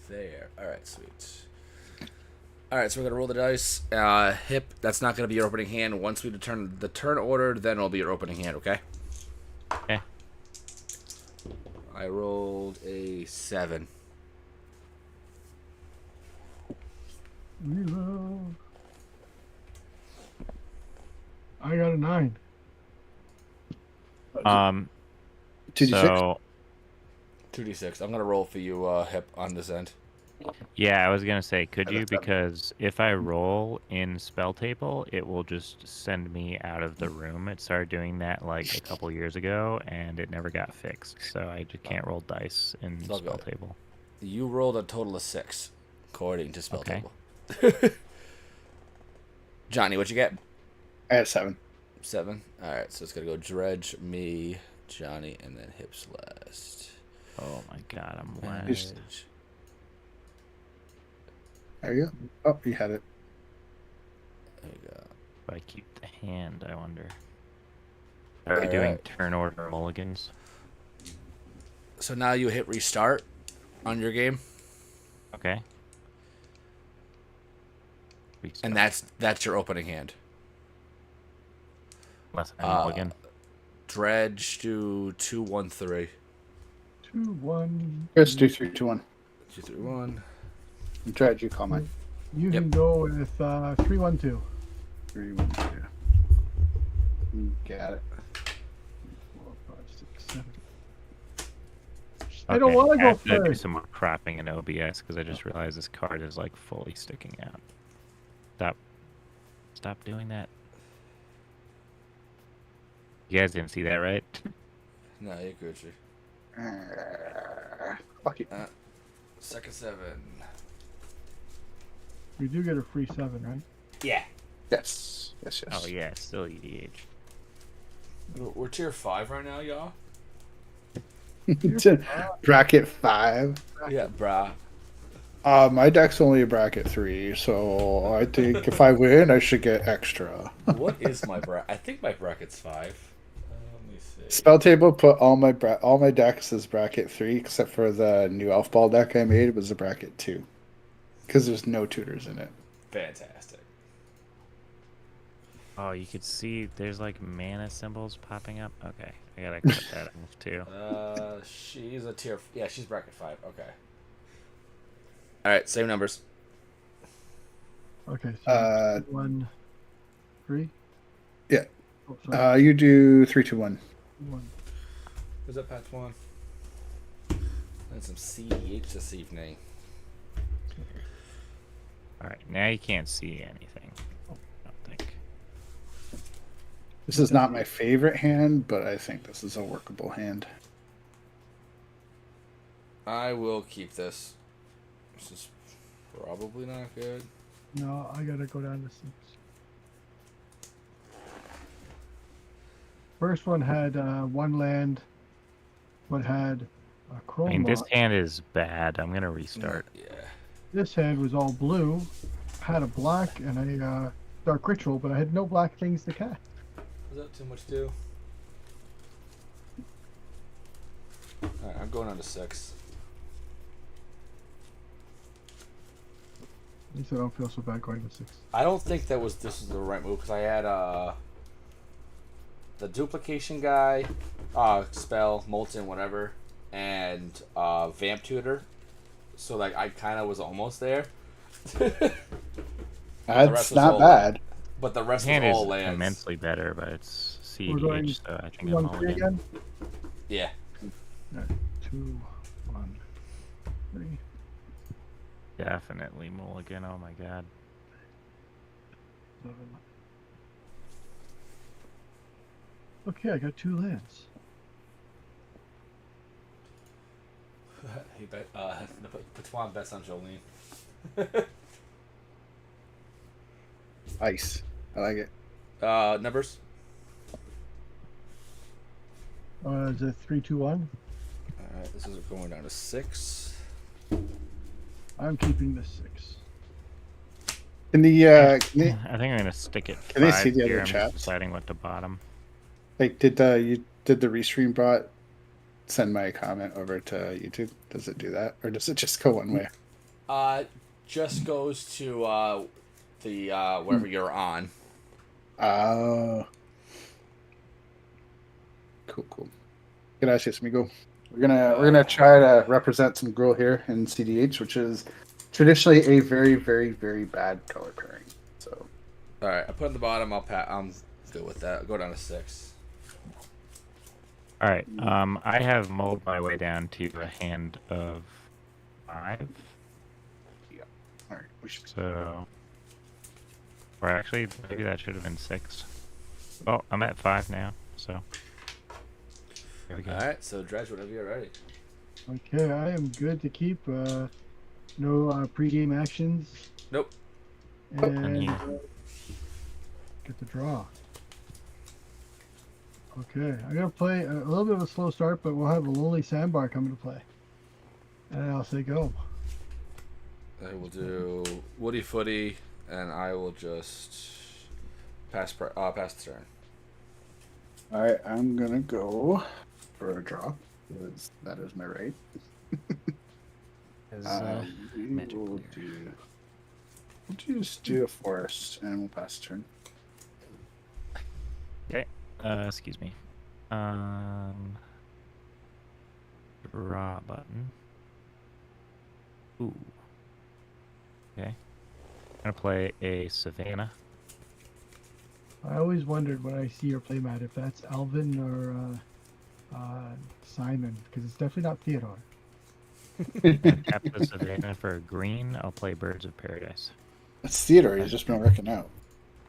there. All right, sweet. All right, so we're gonna roll the dice. Hip, that's not gonna be your opening hand. Once we determine the turn order, then it'll be your opening hand. Okay. Okay. I rolled a 7. Reload. I got a 9. 2d6. So 2d6. I'm gonna roll for you, Hip, on this end. yeah, I was gonna say, could I you? left that. Because if I roll in spell table, it will just send me out of the room. It started doing that like a couple years ago, and it never got fixed. So I just can't roll dice in all spell good. table. You rolled a total of 6, according to spell Okay. table. Johnny, what you get? I had 7. 7. All right, so it's gonna go Dredge, me, Johnny, and then Hip's last. Oh my god, I'm Just- last. Dredge. There you go. Oh, you had it. There you go. If I keep the hand, I wonder. Are we doing Alright. turn order mulligans? So now you hit restart on your game, Okay. and that's your opening hand. Unless I mulligan. Dredge do 2, 1, 3. 2, 1. Chris, do 3, 2, 1. 2, 3, 1. I'm trying you call mine. You Yep. can go with 3, 1, 2. 3, 1, 2. You got it. 4, 5, 6, 7. I don't want to I go have to do first. some more cropping in OBS because I just realized this card is like fully sticking out. Stop doing that. You guys didn't see that, right? No, you're Gucci. Fuck you. Second 7. We do get a free 7, right? Yeah. Yes. Yes, yes. Oh yeah, still EDH. We're tier 5 right now, y'all. Bracket 5. Yeah, brah. My deck's only a bracket 3, so I think if I win, I should get extra. What is my bracket? I think my bracket's 5. Let me see. Spell table put all my decks as bracket 3, except for the new elf ball deck I made was a bracket 2, because there's no tutors in it. Fantastic. Oh, you could see there's like mana symbols popping up. Okay, I gotta cut that off too. She's a tier. Yeah, she's bracket 5. Okay. All right, same numbers. Okay, so 2, 1, 3. Yeah. Oh, sorry. You do 3, 2, 1. 1. Who's up, Patch 1? And some CDH this evening. All right, now you can't see anything. I don't think. This is not my favorite hand, but I think this is a workable hand. I will keep this. This is probably not good. No, I gotta go down to 6. First one had 1 land, but had a I chroma. mean, this hand is bad. I'm gonna restart. Yeah. This hand was all blue, had a black and a dark ritual, but I had no black things to cast. Is that too much to do? Alright, I'm going on to 6. At least I don't feel so bad going to 6. I don't think this was the right move because I had the duplication guy, spell, molten, whatever, and vamp tutor. So like I kind of was almost there. That's was not all bad. But the This rest hand was is all lands. immensely better, but it's We're going CEDH, so I think 2, I'm 1, 3 mulligan. again. Yeah. Right. 2, 1, 3. Definitely mulligan. Oh my god. 7. Okay, I got 2 lands. He bet. Patwan bets on Jolene. Ice. I like it. Numbers. Is it 3, 2, 1? All right, this is going down to 6. I'm keeping the 6. Can the I think I'm gonna stick it Can they 5 see the other here. I'm just chats? deciding what to bottom. like did the restream bot send my comment over to YouTube? Does it do that, or does it just go one way? Just goes to the wherever you're on. Oh. Cool. Gracias, amigo. We're gonna try to represent some girl here in CDH, which is traditionally a very, very, very bad color pairing. So All right, I put on the bottom. I'm good with that. I'll go down to 6. All right. I have mulled my way down to a hand of 5. yeah. All right. We should. So, or actually, maybe that should have been 6. Oh, I'm at 5 now. So, here we go. All right, so Dredge, whenever you're ready. Okay, I am good to keep. No pre-game actions. Nope. And you? get the draw. Okay, I'm gonna play a little bit of a slow start, but we'll have a lonely sandbar coming to play. And I'll say go. I will do Woody Footy, and I will just pass the turn. All right. I'm gonna go for a draw. Because that is my right. We will do. We'll just do a forest, and we'll pass the turn. Okay. Excuse me. Draw button. Ooh. Okay. I'm gonna play a Savannah. I always wondered when I see your playmat if that's Alvin or Simon, because it's definitely not Theodore. Tap the Savannah for a green. I'll play Birds of Paradise. It's Theodore. He's just been working out.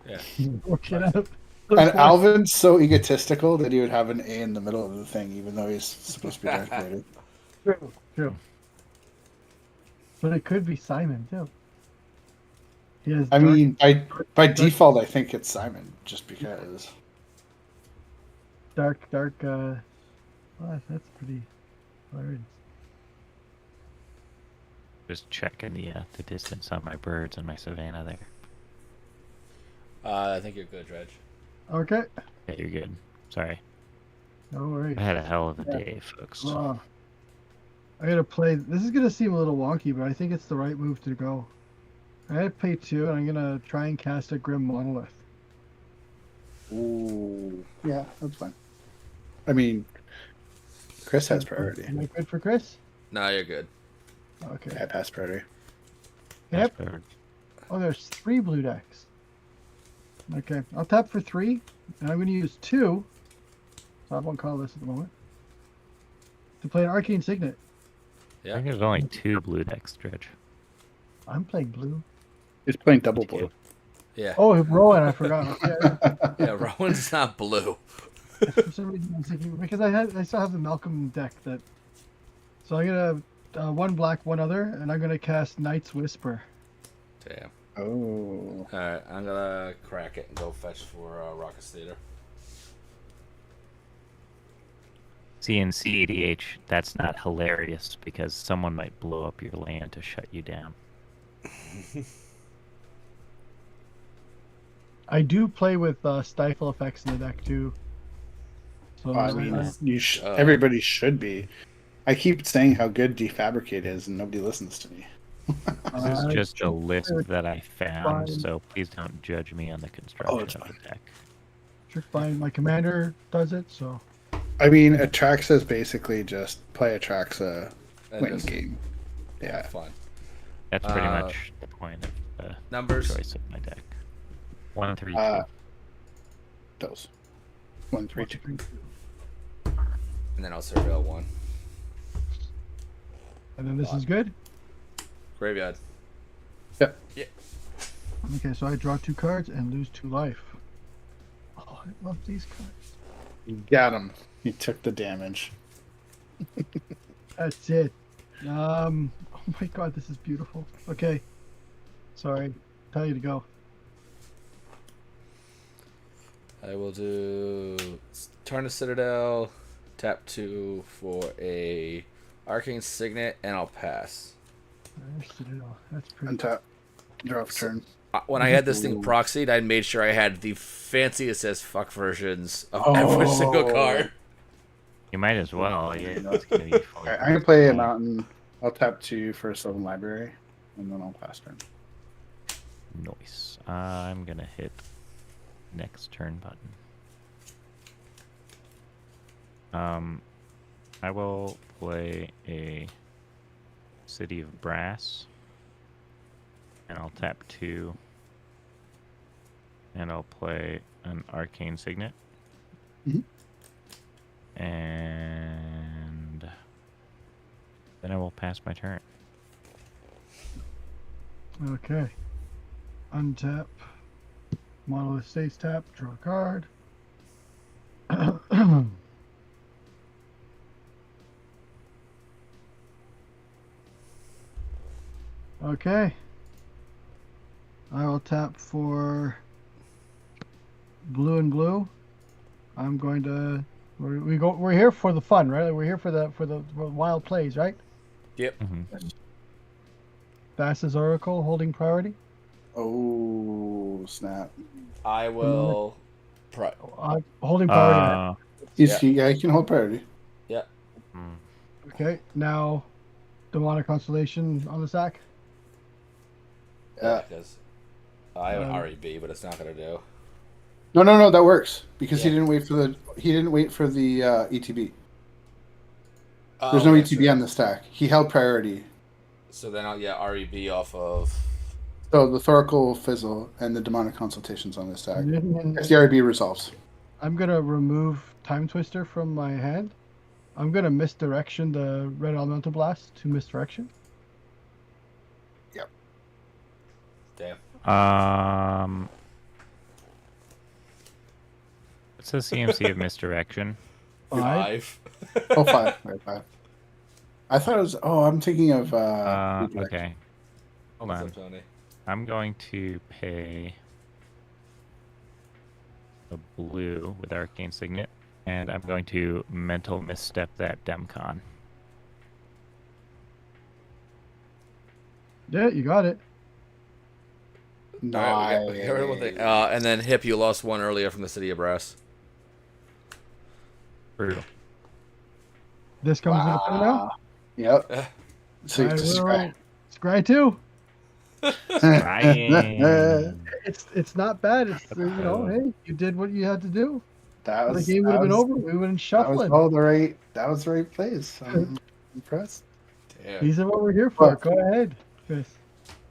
Yeah. Work it out. And Alvin's so egotistical that he would have an A in the middle of the thing, even though he's supposed to be decorated. True. But it could be Simon too. He has I dark- mean, by default, I think it's Simon, just because. dark. Well, that's pretty weird. Just checking the distance on my birds and my Savannah there. I think you're good, Dredge. Okay. Yeah, you're good. Sorry. No worries. I had a hell of a day, folks. I gotta play. This is gonna seem a little wonky, but I think it's the right move to go. I gotta pay 2, and I'm gonna try and cast a Grim Monolith. Ooh, yeah, that's fine. I mean, Chris has priority. Am I good for Chris? No, you're good. Okay. I pass priority. Yep. Bird. Oh, there's 3 blue decks. Okay, I'll tap for 3, and I'm gonna use 2. So I have 1 colorless at the moment. To play an Arcane Signet. I Yeah. think there's only 2 blue decks, Dredge. I'm playing blue. He's playing double blue. Yeah. Oh, Rowan, I forgot. Okay. Yeah, Rowan's not blue. For some reason, I'm thinking because I still have the Malcolm deck that. So I'm gonna 1 black, 1 other, and I'm gonna cast Knight's Whisper. Damn. Oh. Alright, I'm gonna crack it and go fetch for Rockets Theater. See, in CEDH, that's not hilarious because someone might blow up your land to shut you down. I do play with stifle effects in the deck too. So I mean, everybody should be. I keep saying how good Defabricate is, and nobody listens to me. This is just a list Trick that I found, Bind. so please don't judge me on the construction it's of fine. the deck. Trick Bind, my commander does it. So I mean, Atraxa is basically just play Atraxa, And win just game. Yeah. fun. That's pretty Uh, much the point of the Numbers. choice of my deck. 1, 3, 2. Those. 1, 3, 2. And then I'll surveil 1. and then this is good. Graveyard. Yep. Yeah. Okay, so I draw 2 cards and lose 2 life. Oh, I love these cards. You got him. He took the damage. That's it. Oh my god, this is beautiful. Okay. Sorry. Tell you to go. I will do turn to Citadel, tap 2 for a Arcane Signet, and I'll pass. There's Citadel. That's pretty. Untap. Draw for turn. When I had this thing Ooh. proxied, I made sure I had the fanciest as fuck versions of every single card. You might as well. Yeah, that's gonna be fun. Alright, I'm gonna play a mountain. I'll tap 2 for a Sylvan Library. and then I'll pass turn. Nice. I'm gonna hit next turn button. I will play a City of Brass, and I'll tap 2, and I'll play an Arcane Signet, Mhm. and then I will pass my turn. Okay. Untap. Monolith stays tap. Draw a card. Okay. I will tap for blue and blue. I'm going to. We're here for the fun, right? We're here for the wild plays, right? Yep. Mm-hmm. Fastest Oracle holding priority. Oh, snap. I will. Holding priority. Yeah, he can hold priority. Yeah. Okay. Now, Demonic Constellation on the sack. Yeah, because I have an Um, REB, but it's not gonna do. No, that works because he Yeah. didn't wait for the ETB. Oh, There's no that's ETB true. on the stack. He held priority. So then I'll REB off of. So the Thoracle Fizzle and the Demonic Consultations on this stack. And If the REB resolves. I'm gonna remove Time Twister from my hand. I'm gonna misdirection the Red Elemental Blast to misdirection. Damn. What's the CMC of misdirection? 5. Oh, 5. Right, 5. I thought it was. Oh, I'm thinking of. Okay. Hold What's on. up, Tony? I'm going to pay a blue with Arcane Signet, and I'm going to mental misstep that Demcon. Yeah, you got it. No. All right, we got one thing. And then Hip, you lost one earlier from the City of Brass. Brutal. This comes into play now. Yep. So you I just will scry 2. Ryan. It's not bad. It's hey, you did what you had to do. That was The game would have been over. We wouldn't That was shuffling. all the right. That was the right plays. I'm impressed. Damn. These are what we're here for. Well- Go ahead, Chris.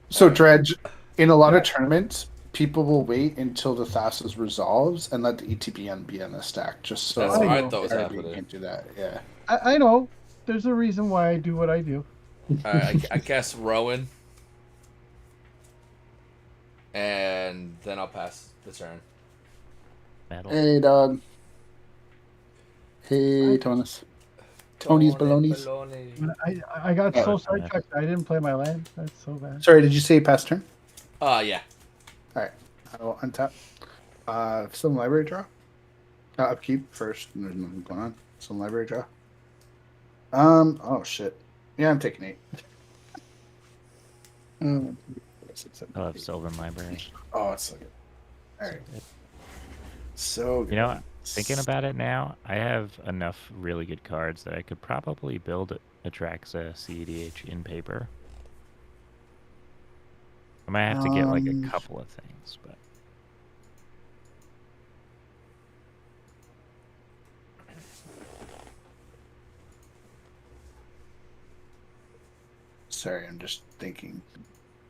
So Dredge, in a lot of tournaments, people will wait until the Thassa's resolves and let the ETBN be on the stack, just so That's what I know. thought was RB happening. can't do that. Yeah. I know. There's a reason why I do what I do. I guess Rowan. And then I'll pass the turn. Metal. Hey, dog. Hey, Tonis. Tony's balonies. I got Oh, so yeah. sidetracked. I didn't play my land. That's so bad. Sorry, did you say pass turn? Yeah. All right. I will untap. Some library draw. Upkeep first. There's nothing going on. Some library draw. Oh shit. Yeah, I'm taking 8. I love Sylvan Library. Oh, it's so good. All right. So good. You know, thinking about it now, I have enough really good cards that I could probably build Atraxa CEDH in paper. I might have to get like a couple of things, but Sorry, I'm just thinking.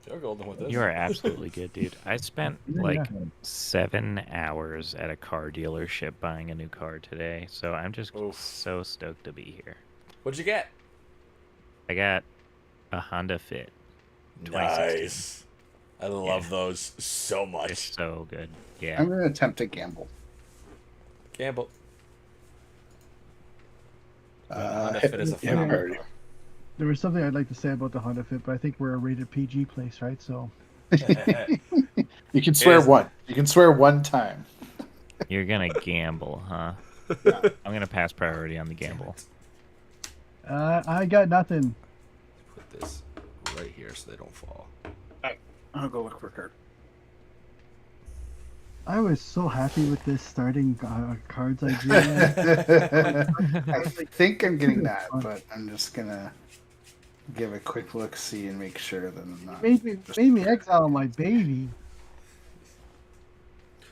You're golden with this. you are absolutely good, dude. I spent Yeah, like yeah. 7 hours at a car dealership buying a new car today, so I'm just Oof. so stoked to be here. What'd you get? I got a Honda Fit. 2016. Nice. I love those so They're much. so good. Yeah. I'm going to attempt to gamble. Gamble. Honda Fit is a yeah, phenomenal priority. car. There was something I'd like to say about the Honda Fit, but I think we're a rated PG place, right? So You can swear Yes. one. You can swear one time. You're gonna gamble, huh? I'm gonna pass priority on the gamble. I got nothing. Put this right here so they don't fall. I'll go look for a card. I was so happy with this starting cards I drew. I think I'm getting that, but I'm just gonna. give a quick look, see, and make sure that I'm not. Made me exile my baby.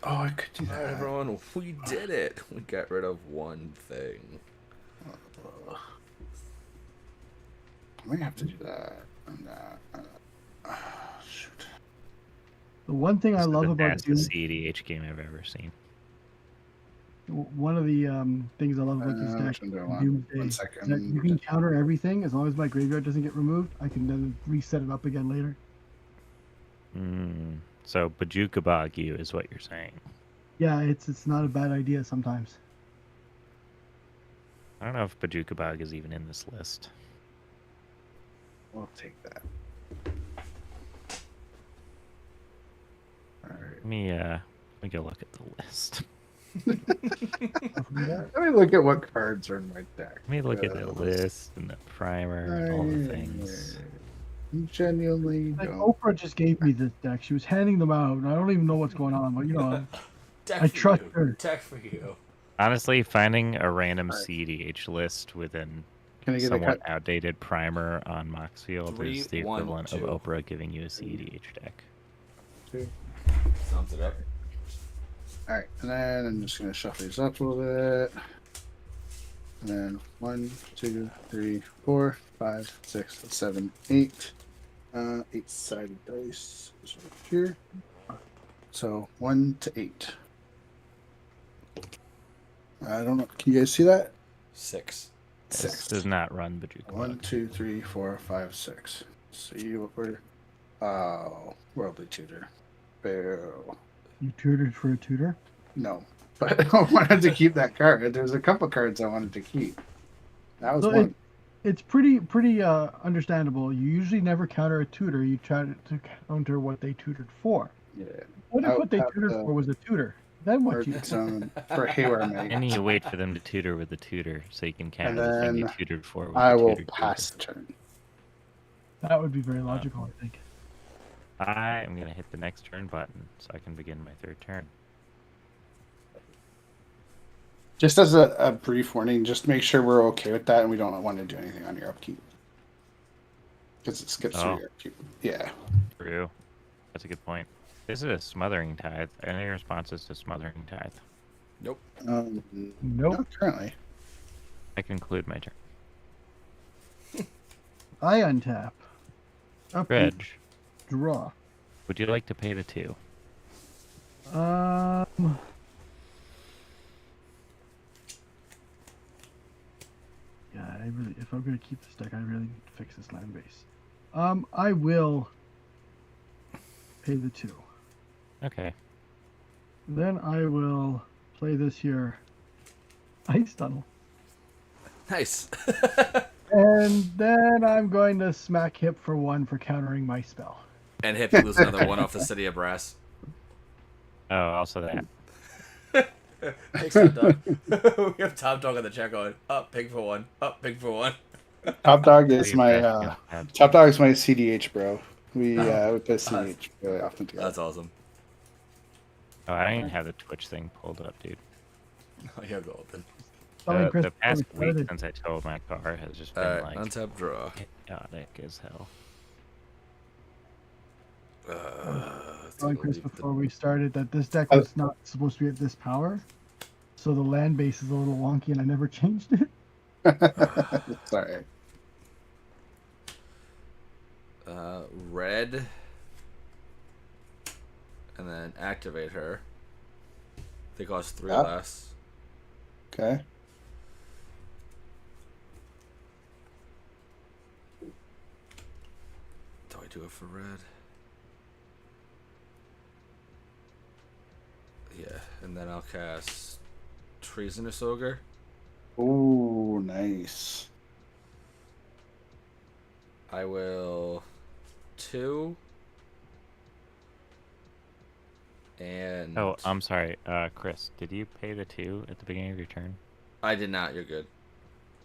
Oh, I could do All right, that. everyone, we did it. We got rid of one thing. I might have to do that. And shoot. The one thing I This is love the about fastest Doom, CEDH game I've ever seen. one of the things I love about this deck, Which one do I want? Doomsday, 1 is that second. you can counter everything as long as my graveyard doesn't get removed. I can then reset it up again later. So Bajuka Bog you is what you're saying. Yeah, it's not a bad idea sometimes. I don't know if Bajuka Bog is even in this list. We'll take that. All right. Let me go look at the list. Let me look at what cards are in my deck. Let me look at the list and the primer and all the things. Genuinely Like don't. Oprah just gave me this deck. She was handing them out, and I don't even know what's going on. But you know, Deck I for trust you. her. Deck for you. Honestly, finding a random Alright. CEDH list with an Can I get a somewhat cut? outdated primer on Moxfield Three, is the 1, equivalent 2. of Oprah giving you a CEDH deck. Sums it up. All right, and then I'm just gonna shuffle these up a little bit. And then 1, 2, 3, 4, 5, 6, 7, 8. 8-sided dice is right here. So 1 to 8. I don't know. Can you guys see that? 6. This 6. does not run Bajuka 1, Bog. 2, 3, 4, 5, 6. See what we're. Worldly tutor. Boo. You tutored for a tutor. No, but I wanted to keep that card. There's a couple cards I wanted to keep. That was So one. It's pretty understandable. You usually never counter a tutor. You try to counter what they tutored for. Yeah. What if I what they have tutored the for was a tutor? Then what you Arctic Zone for Haywire Mate. And you wait for them to tutor with the tutor so you can counter And the thing you then tutored for with I the will tutor. pass the turn. That would be very logical, I think. I am going to hit the next turn button so I can begin my third turn. Just as a brief warning, just make sure we're okay with that and we don't want to do anything on your upkeep. Because it skips through Oh. your upkeep. Yeah. True. That's a good point. This is a Smothering Tithe. Any responses to Smothering Tithe? Nope. Nope. Not currently. I conclude my turn. I untap. Upkeep, Reg, draw. would you like to pay the 2? Yeah, if I'm gonna keep this deck, I really need to fix this land base. I will pay the 2. Okay. Then I will play this here Ice Tunnel. Nice. And then I'm going to smack Hip for 1 for countering my spell. And Hip, you lose another one off the City of Brass. Oh, also that. Thanks, Top Dog. We have Top Dog on the chat going, up, pig for 1, up, pig for 1. Top Dog is Leave my that. Top Dog is my CDH bro. We play CDH really often together. That's awesome. Oh, I don't even have the Twitch thing pulled up, dude. Oh, you're golden. Telling Chris The past before we week started. since I told my car has just been Alright, like untap draw. chaotic as hell. Telling Chris before we started that this deck was not supposed to be at this power. So the land base is a little wonky and I never changed it. Sorry. Red. And then activate her. They cost 3 Yep. less. Okay. Do I do it for red? Yeah, and then I'll cast Treasonous Ogre. Ooh, nice. I will 2. And Oh, I'm sorry, Chris. Did you pay the 2 at the beginning of your turn? I did not. You're good.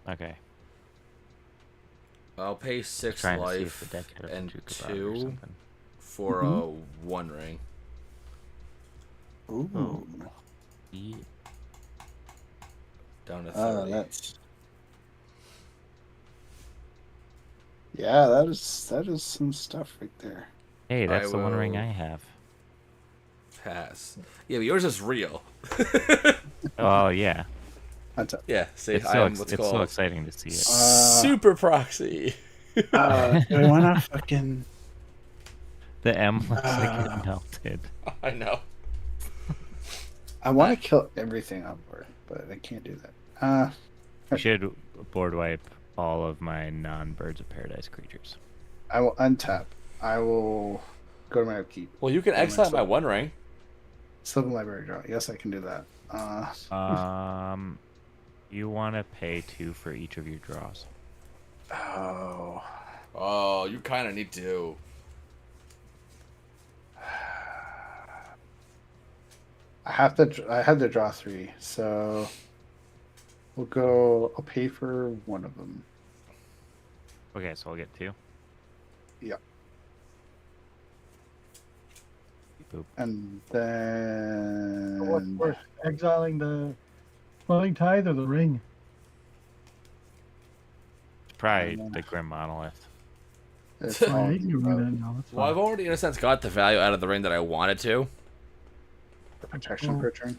Okay. I'll pay 6 Trying to see if the life deck had a and Bajuka Bog or 2 something. for a 1 ring. Ooh. Oh. Yeah. Down to 30. That's Yeah, that is some stuff right there. Hey, I that's the one ring will I have. pass. Yeah, but yours is real. Oh yeah, That's it. Yeah, see, I am what's it's so called exciting to see it. super proxy. Do I want to fucking? The M looks like it Uh, melted. I know. I want to kill everything on board, but I can't do that. You should board wipe all of my non-birds of paradise creatures. I will untap. I will go to my upkeep. Well, you can Go to exile my Sylvan One Ring. Sylvan Library draw. Yes, I can do that. Um, you want to pay 2 for each of your draws. Oh, Oh, you kind of need to. I have to. I had to draw 3, so we'll go. I'll pay for one of them. Okay, so I'll get 2. Yeah, Boop. and What's then worse, exiling the Smothering Tithe or the ring? It's probably the Grim Monolith. it's Oh, all yeah, you can about do that now. That's Well, I've fine. already, in a sense, got the value out of the ring that I wanted to. protection Oh. per turn.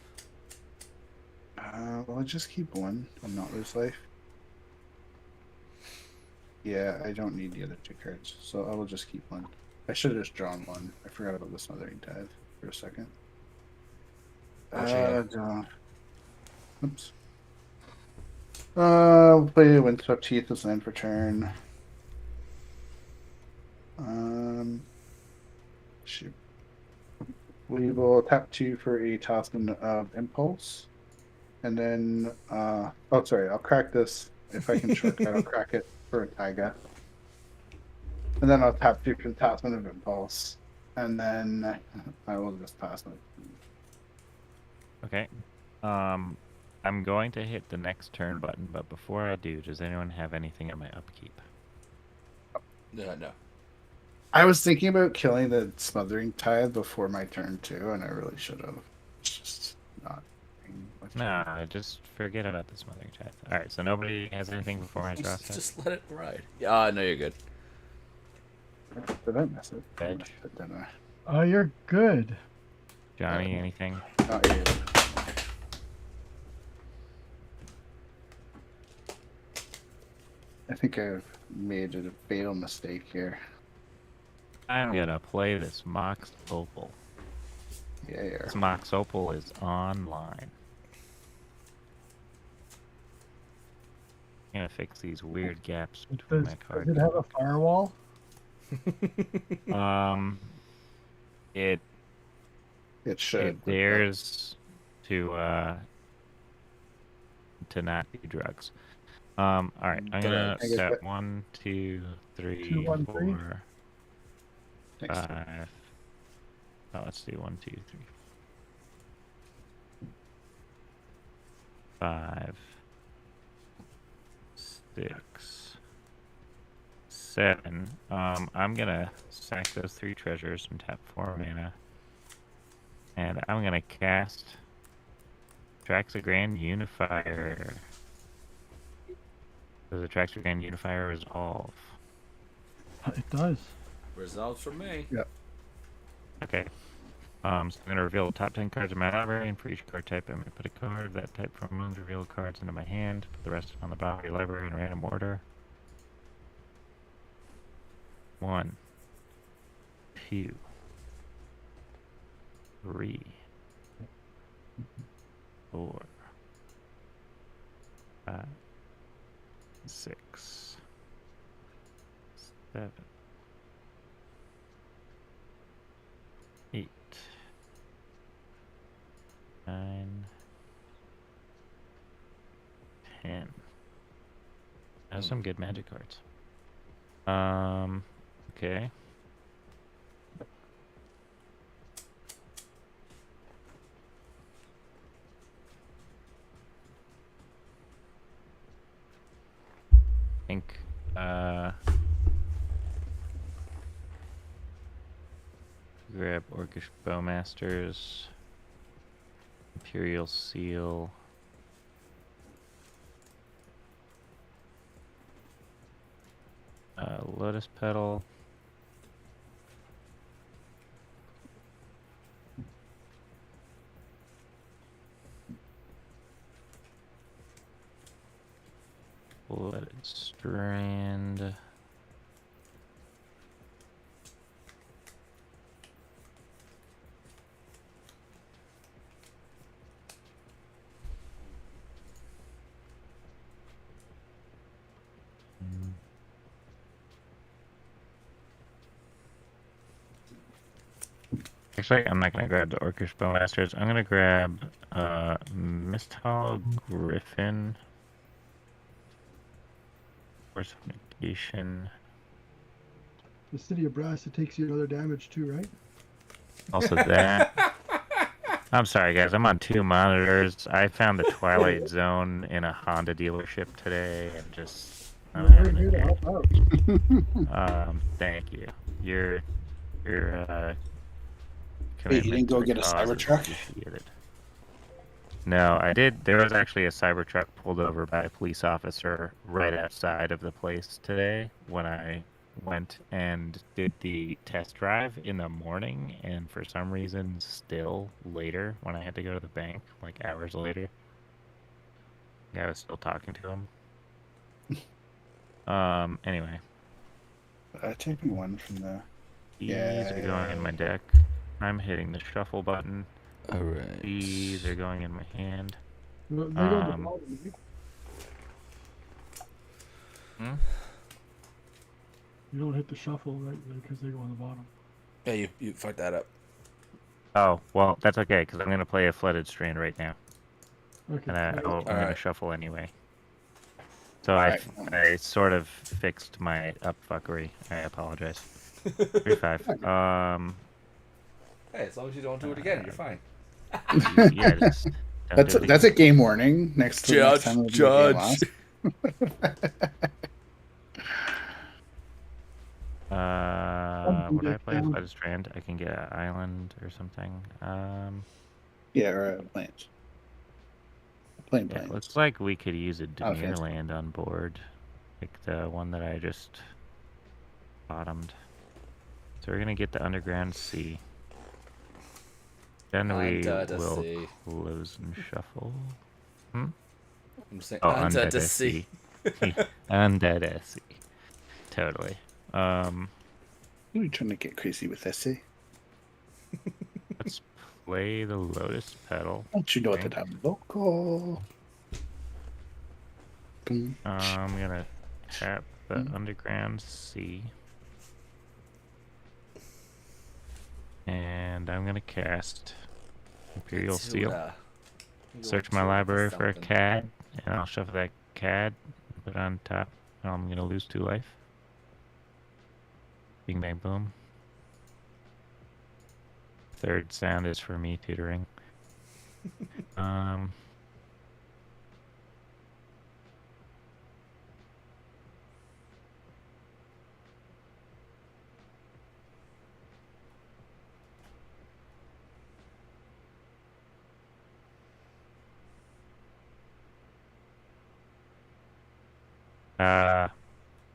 Well, I'll just keep one and not lose life. Yeah, I don't need the other 2 cards, so I will just keep one. I should have just drawn one. I forgot about the Smothering Tithe for a second. Oops. We'll play Windswept Teeth as land for turn. Shoot. We will tap 2 for a Talisman of Impulse. And then, oh, sorry, I'll crack this. If I can shortcut, I'll crack it for a Taiga. And then I'll tap 2 for the Talisman of Impulse. And then I will just pass it. Okay. I'm going to hit the next turn button, but before I do, does anyone have anything on my upkeep? No. I was thinking about killing the Smothering Tithe before my turn too, and I really should have. It's just not. No, just forget about the Smothering Tithe. Alright, so nobody has anything before I draw set? Just let it ride. Yeah, no, you're good. Did I miss it? I Veg. missed it, didn't I? Oh, you're good. Johnny, anything? Not you. I think I've made a fatal mistake here. I'm gonna play this Mox Opal. Yeah, yeah. This Mox Opal is online. I'm gonna fix these weird gaps between my Does cards. it have a firewall? It It should. it dares to not do drugs. All right, I'm gonna Drugs. set 1, 2, 3, 2, 1, 3. 4, Thanks. 5. Oh, let's do 1, 2, 3, 5, 6, 7. I'm gonna sack those 3 treasures and tap 4 mana, and I'm gonna cast Traxagram Unifier. Does the Traxagram Unifier resolve? It does. Results from me. Okay. So I'm gonna reveal the top 10 cards in my library, and for each card type, I'm gonna put a card of that type from among the revealed cards into my hand. Put the rest on the bottom of your library in random order. 1, 2, 3, 4, 5, 6, 7, 8, 9, 10. That's some good magic cards. Okay. Think, grab Orcish Bowmasters, Imperial Seal. Lotus Petal. Blooded Strand. Actually, I'm not going to grab the Orcish Bowmasters. I'm going to grab Misthollow Griffin. Force of Negation. The City of Brass, it takes you another damage too, right? Also that. I'm sorry, guys. I'm on 2 monitors. I found the Twilight Zone in a Honda dealership today, and just I'm We're having here to a help out. thank you. Your Wait, you didn't commitment go to the get a cause is Cybertruck? appreciated. No, I did. There was actually a Cybertruck pulled over by a police officer right outside of the place today when I went and did the test drive in the morning, and for some reason still later when I had to go to the bank, like hours later, I was still talking to him. Anyway, Take me one from the. these are going in my deck. I'm hitting the shuffle button. All right. These are going in my hand. Well, they go to the bottom, right? You don't hit the shuffle, right? Because they go on the bottom. Yeah, you fucked that up. Oh, well, that's okay, because I'm going to play a Flooded Strand right now. Okay. And I'm going to Alright. shuffle anyway. So Alright. I sort of fixed my upfuckery. I apologize. 3-5. Hey, as long as you don't do it again, you're fine. Yeah, just don't do it That's again. a game warning. Next Judge, time we'll do a judge. game loss. Would I play a Flooded Strand? I can get an island or something. Yeah, or planes. Plain Yeah, planes. it looks like we could use a Oh, Demir fancy. land on board. Like the one that I just bottomed. So we're going to get the Underground Sea. Then we Under the will sea. close and shuffle. I'm saying Oh, under under the the sea. sea. Under the sea. Totally. What are you trying to get crazy with this? Let's play the Lotus Petal. Don't you know Right. that I'm local? Boom. I'm gonna tap the Underground Sea. And I'm gonna cast Imperial Seal. Search my library for a CAD, and I'll shuffle that CAD, put it on top. I'm gonna lose 2 life. Bing bang boom. Third sound is for me tutoring.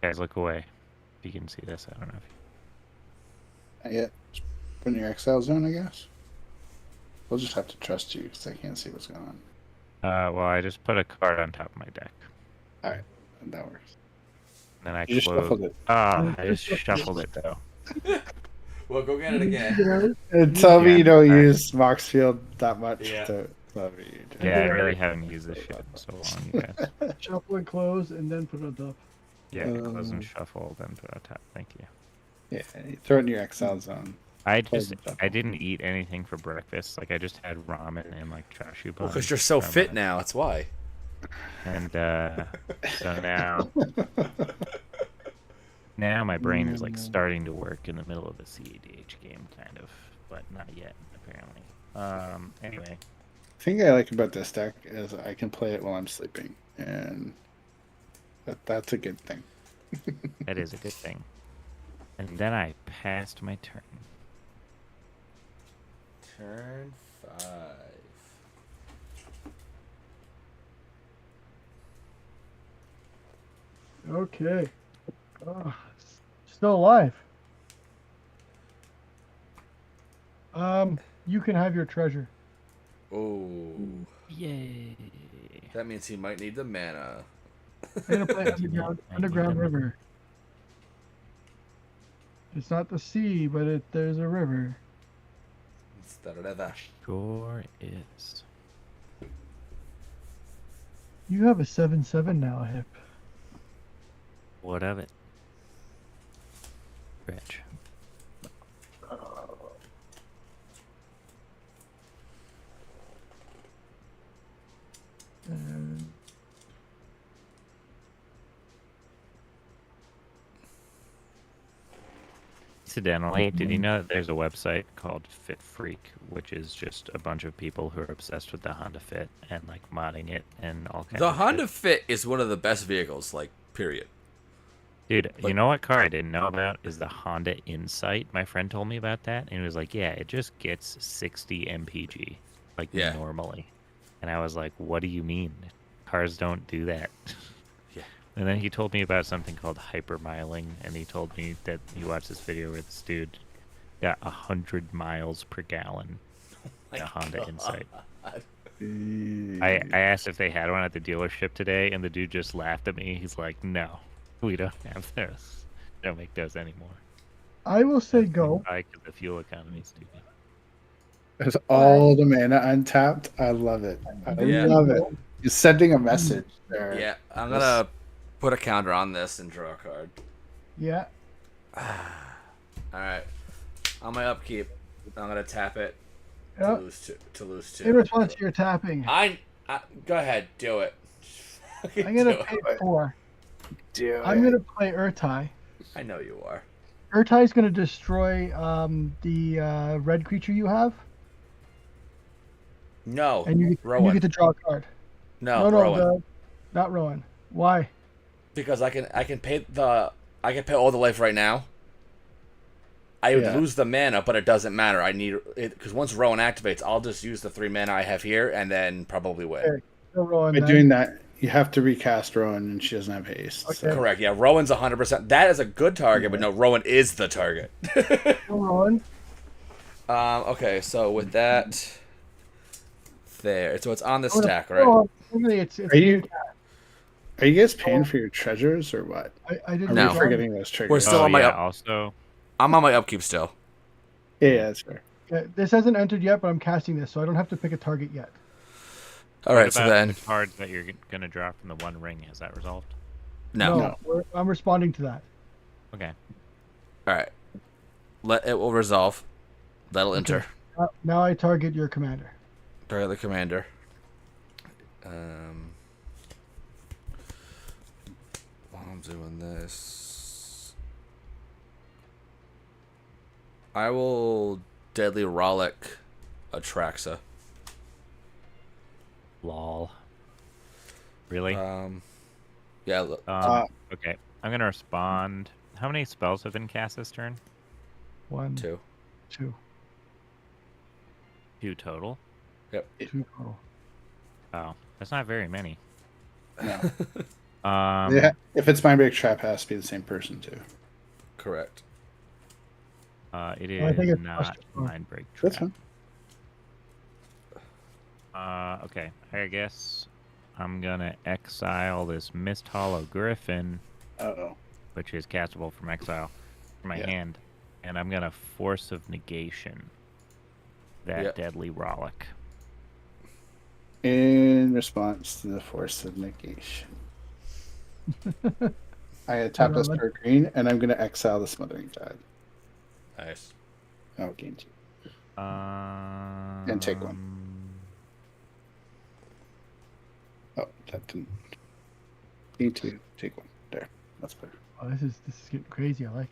Guys, look away. If you can see this, I don't know if you... Not yet. Just put in your Excel zone, I guess. We'll just have to trust you because I can't see what's going on. well, I just put a card on top of my deck. Alright, that works. Then I You just close. shuffled it. I just shuffled it though. Well, go get it again. And tell me Yeah, you don't I- use Moxfield that much Yeah. to tell me you do. Yeah, I really haven't used this shit in so long, you guys. Shuffle and close, and then put it on top. Yeah, close and shuffle, then put on top. Thank you. Yeah, you throw it in your Excel zone. I Close and shuffle. didn't eat anything for breakfast. Like I just had ramen and like chashu Well, buns. because you're so from fit it. now, that's why. And so now my brain is like starting to work in the middle of a CADH game, kind of, but not yet apparently. Anyway, The thing I like about this deck is I can play it while I'm sleeping, and that's a good thing. that is a good thing. And then I passed my turn. Turn 5. Okay. Still alive. You can have your treasure. Oh, Yay. that means he might need the mana. I'm gonna play underground river. It's not the sea, but there's a river. It's the river. Sure is. You have a 7/7 now, Hip. What of it? Rich. Incidentally, did you know that there's a website called Fit Freak, which is just a bunch of people who are obsessed with the Honda Fit and like modding it and all kinds The of Honda shit? Fit is one of the best vehicles, like, period. Dude, you like- know what car I didn't know about is the Honda Insight. My friend told me about that, and he was like, "Yeah, it just gets 60 mpg, like Yeah. normally." And I was like, "What do you mean? Cars don't do that." Yeah. And then he told me about something called hypermiling, and he told me that he watched this video where this dude got 100 miles per gallon in a Honda Insight. I asked if they had one at the dealership today, and the dude just laughed at me. He's like, "No, we don't have those. They don't make those anymore." I will say go. Because the fuel economy is stupid. There's all the mana untapped. I love it. I Yeah. love it. You're sending a message there. Yeah, I'm gonna put a counter on this and draw a card. Yeah. Alright. On my upkeep, I'm gonna tap it to Yep. lose two. In response to your tapping, I go ahead, do it. I'm gonna Do it. pay 4. Do I'm it. gonna play Urtai. I know you are. Urtai's gonna destroy the red creature you have, No, and you Rowan. get to draw a card. no, No, Rowan. not Rowan. Why? Because I can pay all the life right now. I would Yeah. lose the mana, but it doesn't matter. I need it because once Rowan activates, I'll just use the 3 mana I have here and then probably win. Okay. No Rowan. By then. doing that, you have to recast Rowan, and she doesn't have haste. Okay. So. Correct. Yeah, Rowan's 100%. That is a good target, but no, Rowan is the target. No Rowan. Okay, so with that, there. So it's on the I'm gonna- stack, right? no, really, it's Are you guys paying for your treasures or what? I didn't. Are No. we forgetting those triggers? We're still on my up- Also, I'm on my upkeep still. Yeah, that's fair. Yeah, this hasn't entered yet, but I'm casting this, so I don't have to pick a target yet. All what right, so about then the card that you're gonna draw from the One Ring? Is that resolved? no. I'm responding to that. Okay. All right, it will resolve. That'll enter. Now I target your commander. Target the commander. While I'm doing this, I will Deadly Rollick Atraxa. Lol. Really? Yeah. Look, Okay. I'm gonna respond. How many spells have been cast this turn? 1, 2. 2, 2 total. 2 total. Oh, that's not very many. No. Um, Yeah, if it's Mind Break Trap, it has to be the same person too. Correct. It I think is it's not Buster Sword. Mind Break That's Trap. fine. Okay. I guess I'm gonna exile this Mist Hollow Griffin, Uh-oh. which is castable from exile, from my Yeah. hand, and I'm gonna Force of Negation that Yep. Deadly Rollick. In response to the Force of Negation. I tap this for green, and I'm going to exile the Smothering Tide. Nice. Oh, gain 2. And take one. Oh, that didn't. Gain 2, take 1. There. That's better. Oh, this is getting crazy. I like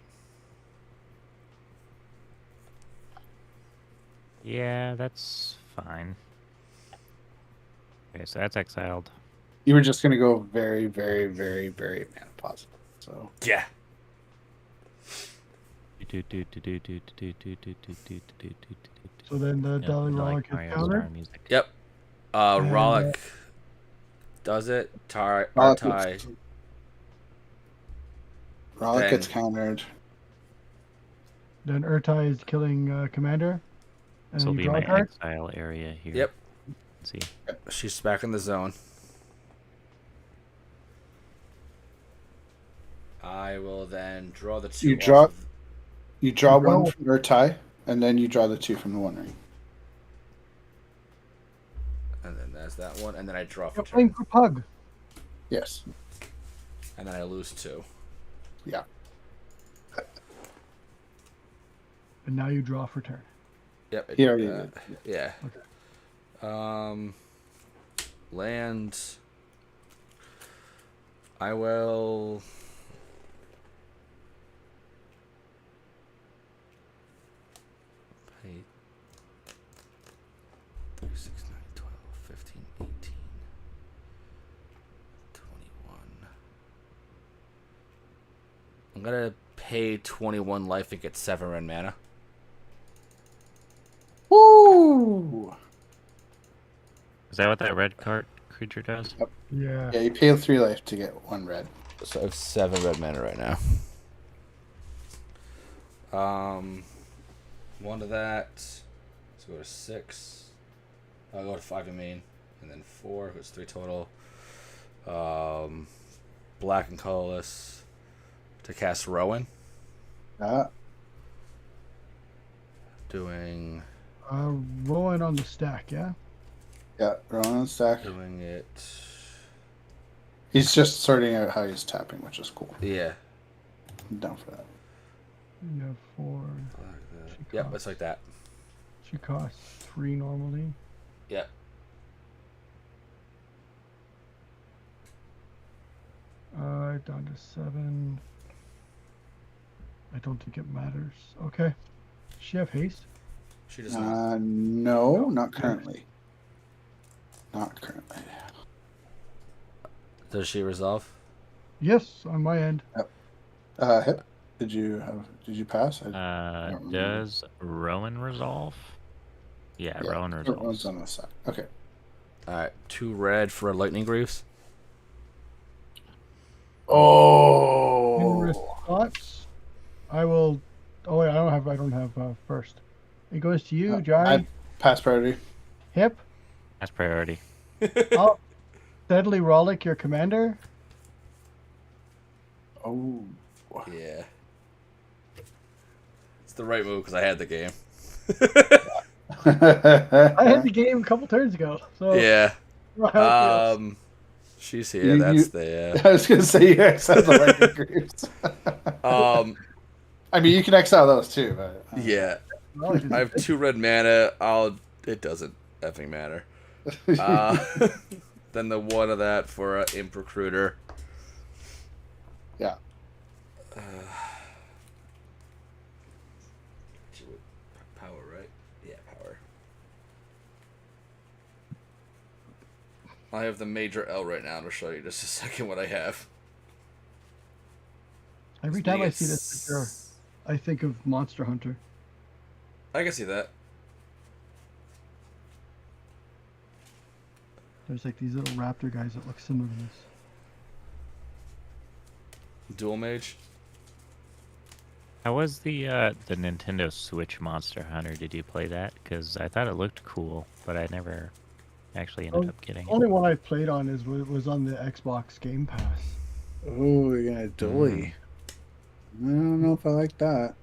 it. Yeah, that's fine. Okay, so that's exiled. You were just going to go very, very, very, very mana positive. So, Yeah. So then the Dolly Rollick is counter. Yep. Rollick does it. Rollick Artai. Rollick Then- gets countered. Then Urtai is killing Commander. And This then will you be draw my a card. exile area here. Yep. Let's see. She's back in the zone. I will then draw the 2 You off draw. of- You draw You draw one from your tie, and then you draw the 2 from the One Ring. and then there's that one, and then I draw for You're playing turn. for Pug. Yes. And then I lose 2. Yeah. And now you draw for turn. Yep. He already did. Yeah. Land. I will. Pay 3, 6, 9, 12, 15, 18, 21. I'm gonna pay 21 life and get 7 red mana. Woo! Is that what that red card creature does? Yeah. Yeah, you pay 3 life to get 1 red. So I have 7 red mana right now. 1 to that. Let's go to 6. I'll go to 5 in main, and then 4. It's 3 total. Black and colorless to cast Rowan. Doing Rolling on the stack, yeah? Yeah, Ronan stack. doing it. He's just sorting out how he's tapping, which is cool. Yeah. I'm down for that. You have 4. Like that. She Yep, costs- it's like that. She costs 3 normally. Yep. Down to 7. I don't think it matters. Okay. Does she have haste? She does not. No, not currently. Not currently. Does she resolve? Yes, on my end. Hip. Did you pass? I don't remember. Does Rowan resolve? Yeah, Rowan Rowan's resolves. on the side. Okay. Alright, 2 red for Lightning Greaves. In Oh. response, I will. Oh wait, I don't have first. It goes to you, Jai. Pass priority. Hip. That's priority. I'll steadily rollick your commander. Oh. Yeah. It's the right move because I had the game. I had the game a couple turns ago, so Yeah. I don't know how it feels. She's here. That's the. I was gonna say you exile the lightning groups. I mean, you can exile those too, but Yeah. Well, I have 2 red mana. It doesn't effing matter. Then the 1 of that for Imp Recruiter. Yeah. Power, right? Yeah, power. I have the major L right now. I'll show you just a second what I have. Every time I see this picture, I think of Monster Hunter. I can see that. There's like these little raptor guys that look similar to this. Dual Mage. How was the Nintendo Switch Monster Hunter? Did you play that? Because I thought it looked cool, but I never actually ended up getting The it. only one I played on was on the Xbox Game Pass. Oh, you're gonna dolly. I don't know if I like that.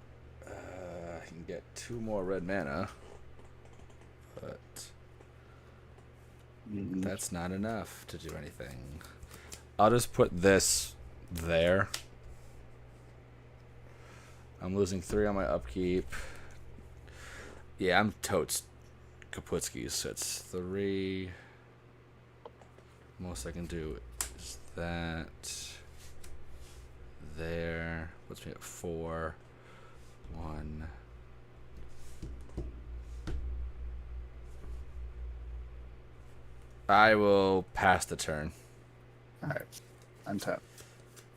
I can get 2 more red mana, but that's not enough to do anything. I'll just put this there. I'm losing 3 on my upkeep. Yeah, I'm totes Kaputskis, so it's 3. Most I can do is that. There. Puts me at 4. 1. I will pass the turn. Alright. Untap.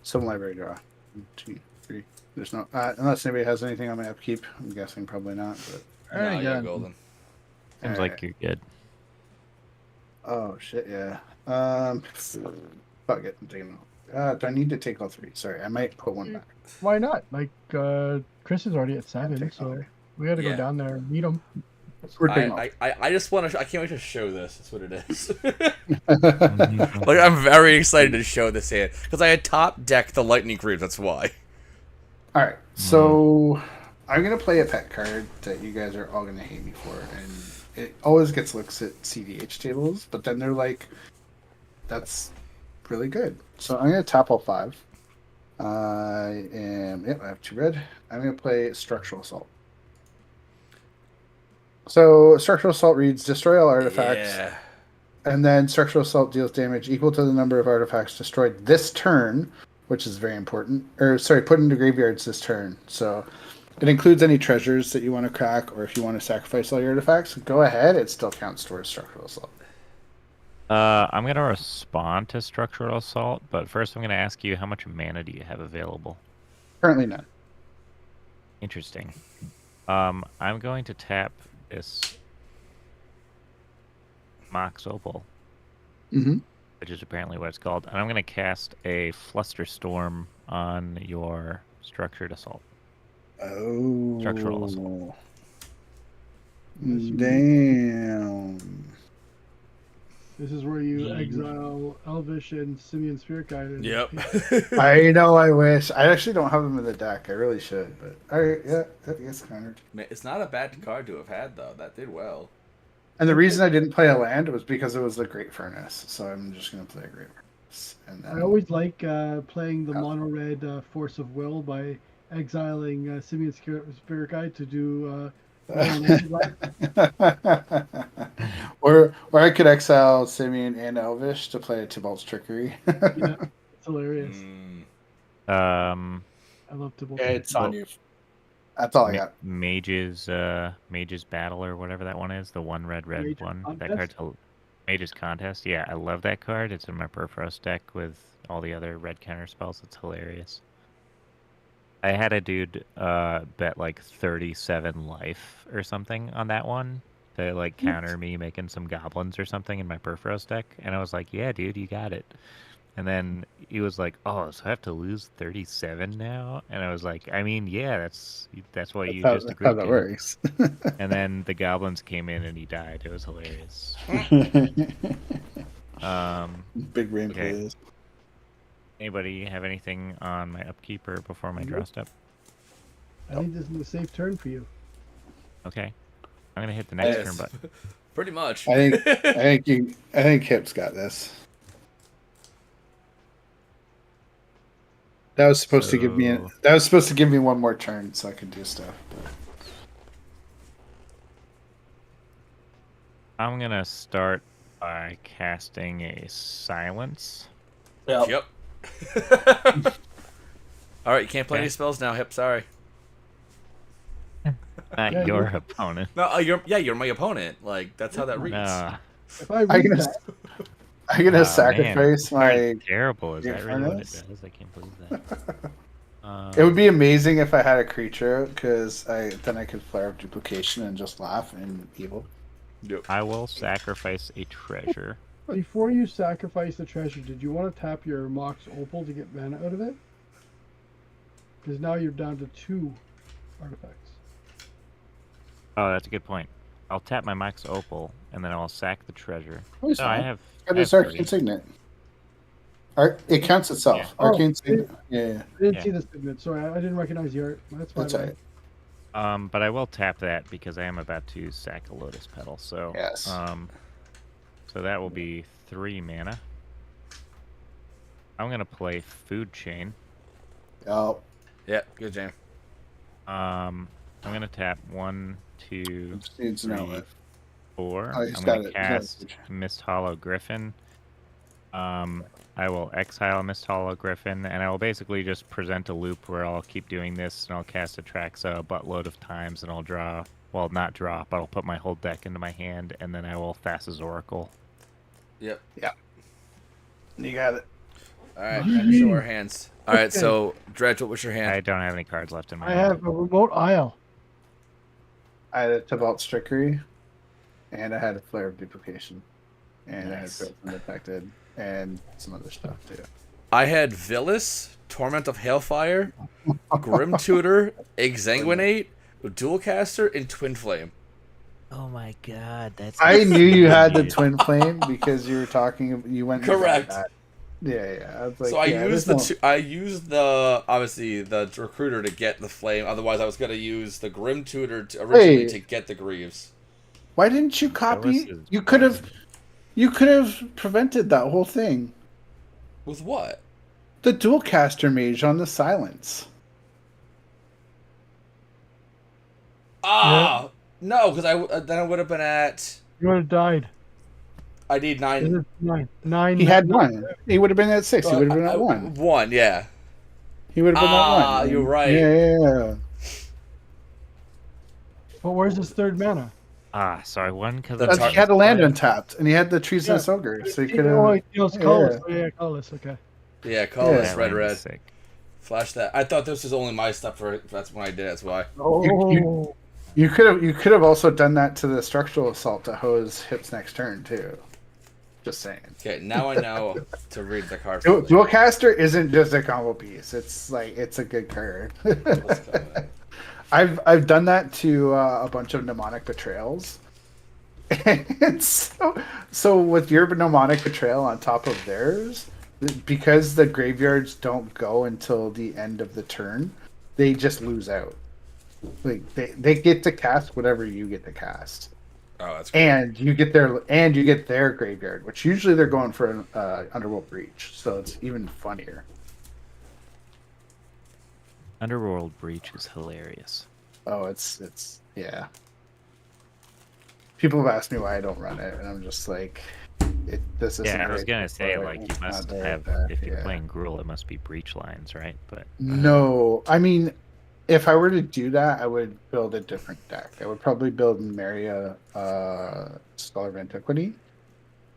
Some library draw. 1, 2, 3. There's no unless anybody has anything on my upkeep. I'm guessing probably not, but There No, you you're go. golden. Seems like you're good. oh shit, yeah. Fuck it, I'm taking Do I need to take all 3? Sorry, I might put one back. Why not? Like, Chris is already at 7, so we got to Yeah. go down there and meet him. We're taking all I just want to. I can't wait to show this. That's what it is. 3. Like I'm very excited to show this hand because I had top deck the lightning creeps. That's why. All right, so I'm gonna play a pet card that you guys are all gonna hate me for, and it always gets looks at CDH tables, but then they're like, "That's really good." So I'm gonna tap all 5. I have 2 red. I'm gonna play Structural Assault. So Structural Assault reads destroy all artifacts, Yeah. and then Structural Assault deals damage equal to the number of artifacts destroyed this turn, which is very important. Or sorry, put into graveyards this turn. So it includes any treasures that you want to crack, or if you want to sacrifice all your artifacts, go ahead. It still counts towards Structural Assault. I'm gonna respond to Structural Assault, but first I'm gonna ask you how much mana do you have available? Currently none. Interesting. I'm going to tap this Mox Opal, Mm-hmm. which is apparently what it's called, and I'm going to cast a Flusterstorm on your Structured Assault. Oh. Structural Assault. Damn. This is where you exile Elvish and Simeon Spirit Guide. And Yep. I know. I wish. I actually don't have them in the deck. I really should, but all right. Yeah, I guess countered. Man, it's not a bad card to have had though. That did well. And the reason I didn't play a land was because it was the Great Furnace. So I'm just gonna play a Great Furnace. And then I always like playing the mono red Force of Will by exiling Simeon Spirit Guide to do. or I could exile Simeon and Elvish to play a Tybalt's Trickery. Yeah, it's hilarious. Um, I love Tybalt. Yeah, it's on you. That's all I got. Mage's Battle or whatever that one is, the one red Mage's one. That Contest? card's Mage's Contest. Yeah, I love that card. It's in my Perforos deck with all the other red counter spells. It's hilarious. I had a dude bet like 37 life or something on that one to like counter me making some goblins or something in my Perforos deck, and I was like, "Yeah, dude, you got it." And then he was like, "Oh, so I have to lose 37 now?" And I was like, "I mean, yeah, that's what you just agreed How that to." works. And then the goblins came in and he died. It was hilarious. Big brain Okay. plays. Anybody have anything on my upkeep or before my draw step? I think this is a safe turn for you. Okay, I'm gonna hit the next Yes. turn button. Pretty much. I think Kip's got this. That was supposed to give me So- that was supposed to give me one more turn so I could do stuff. But... I'm gonna start by casting a silence. Yep. All right, you can't play any spells now. Hip, sorry. Not Yeah, your you- opponent. No, you're my opponent. Like that's how that reads. No. If I I'm read gonna, that, I'm gonna Oh, sacrifice man. my. Card's terrible. Is Great that really what it Furnace? does? I can't believe that. It would be amazing if I had a creature, because then I could flare up duplication and just laugh and evil. Yep. I will sacrifice a treasure. before you sacrifice the treasure, did you want to tap your Mox Opal to get mana out of it? Because now you're down to 2 artifacts. Oh, that's a good point. I'll tap my Mox Opal and then I'll sack the treasure. Oh, it's No, I fine. have. Got I have this Arcane 3. Signet. It counts itself. Yeah. Arcane Oh, Signet. Yeah. I didn't Yeah. see the signet. Sorry, I didn't recognize the art. That's my That's bad. right. But I will tap that because I am about to sack a Lotus Petal. So Yes. so that will be 3 mana. I'm gonna play Food Chain. Oh, Yeah, good jam. I'm gonna tap 1, 2, just needs to know 3, it. 4. Oh, he's I'm got gonna it. He's got it. cast Mist Hollow Griffin. I will exile Mist Hollow Griffin, and I will basically just present a loop where I'll keep doing this, and I'll cast Atraxa a buttload of times, and I'll draw, well, not draw, but I'll put my whole deck into my hand, and then I will Thassa's Oracle. Yep. You got it. All right, time to show our hands. All right, so Dredge, what was your I hand? don't have any cards left in my I hand. have a remote isle. I had a Tybalt's Trickery, and I had a Flare of Duplication, and Nice. I had Growth Undetected, and some other stuff too. I had Villas, Torment of Hailfire, Grim Tutor, Exsanguinate, Dualcaster, and Twin Flame. Oh my god, that's. I knew you had the insane. twin flame because you were talking. You went and got Correct. that. Yeah. I was like, So I yeah, used there's I used the obviously the recruiter to get the flame. Otherwise, I was gonna use the Grim Tutor originally Wait. to get the Greaves. Why didn't you Phyllis copy? is You could have. You could have prevented that whole thing. With what? The Dualcaster mage on the silence. Ah, no, because then I would have been at. You would have died. I need 9. Nine. He had one. He would have been at 6. He would have been at 1. 1, yeah. He would have been at 1. Ah, you're right. Yeah. But where's his third mana? So I won because That's He had a land untapped, and he had the treasonous ogre, so he could Oh, have. it was colorless. Yeah, colorless. Okay. Yeah, colorless, Yeah, red. Sick. Flash that. I thought this was only my stuff for. That's when I did. That's why. Oh. You could have also done that to the structural assault to hose Hip's next turn too. Just saying. Okay, now I know to read the card. Dualcaster isn't just a combo piece. It's a good card. What's coming? I've done that to a bunch of mnemonic betrayals. And so with your mnemonic betrayal on top of theirs, because the graveyards don't go until the end of the turn, they just lose out. Like they get to cast whatever you get to cast. Oh, that's cool. And you get their graveyard, which usually they're going for an Underworld Breach, so it's even funnier. Underworld Breach is hilarious. Oh, it's yeah. People have asked me why I don't run it, and I'm just like, this isn't. Yeah, I was great, gonna say, but like, you it's must not have, that, if you're yeah. playing Gruul, it must be breach lines, right? But No, I mean, if I were to do that, I would build a different deck. I would probably build Maria, Scholar of Antiquity,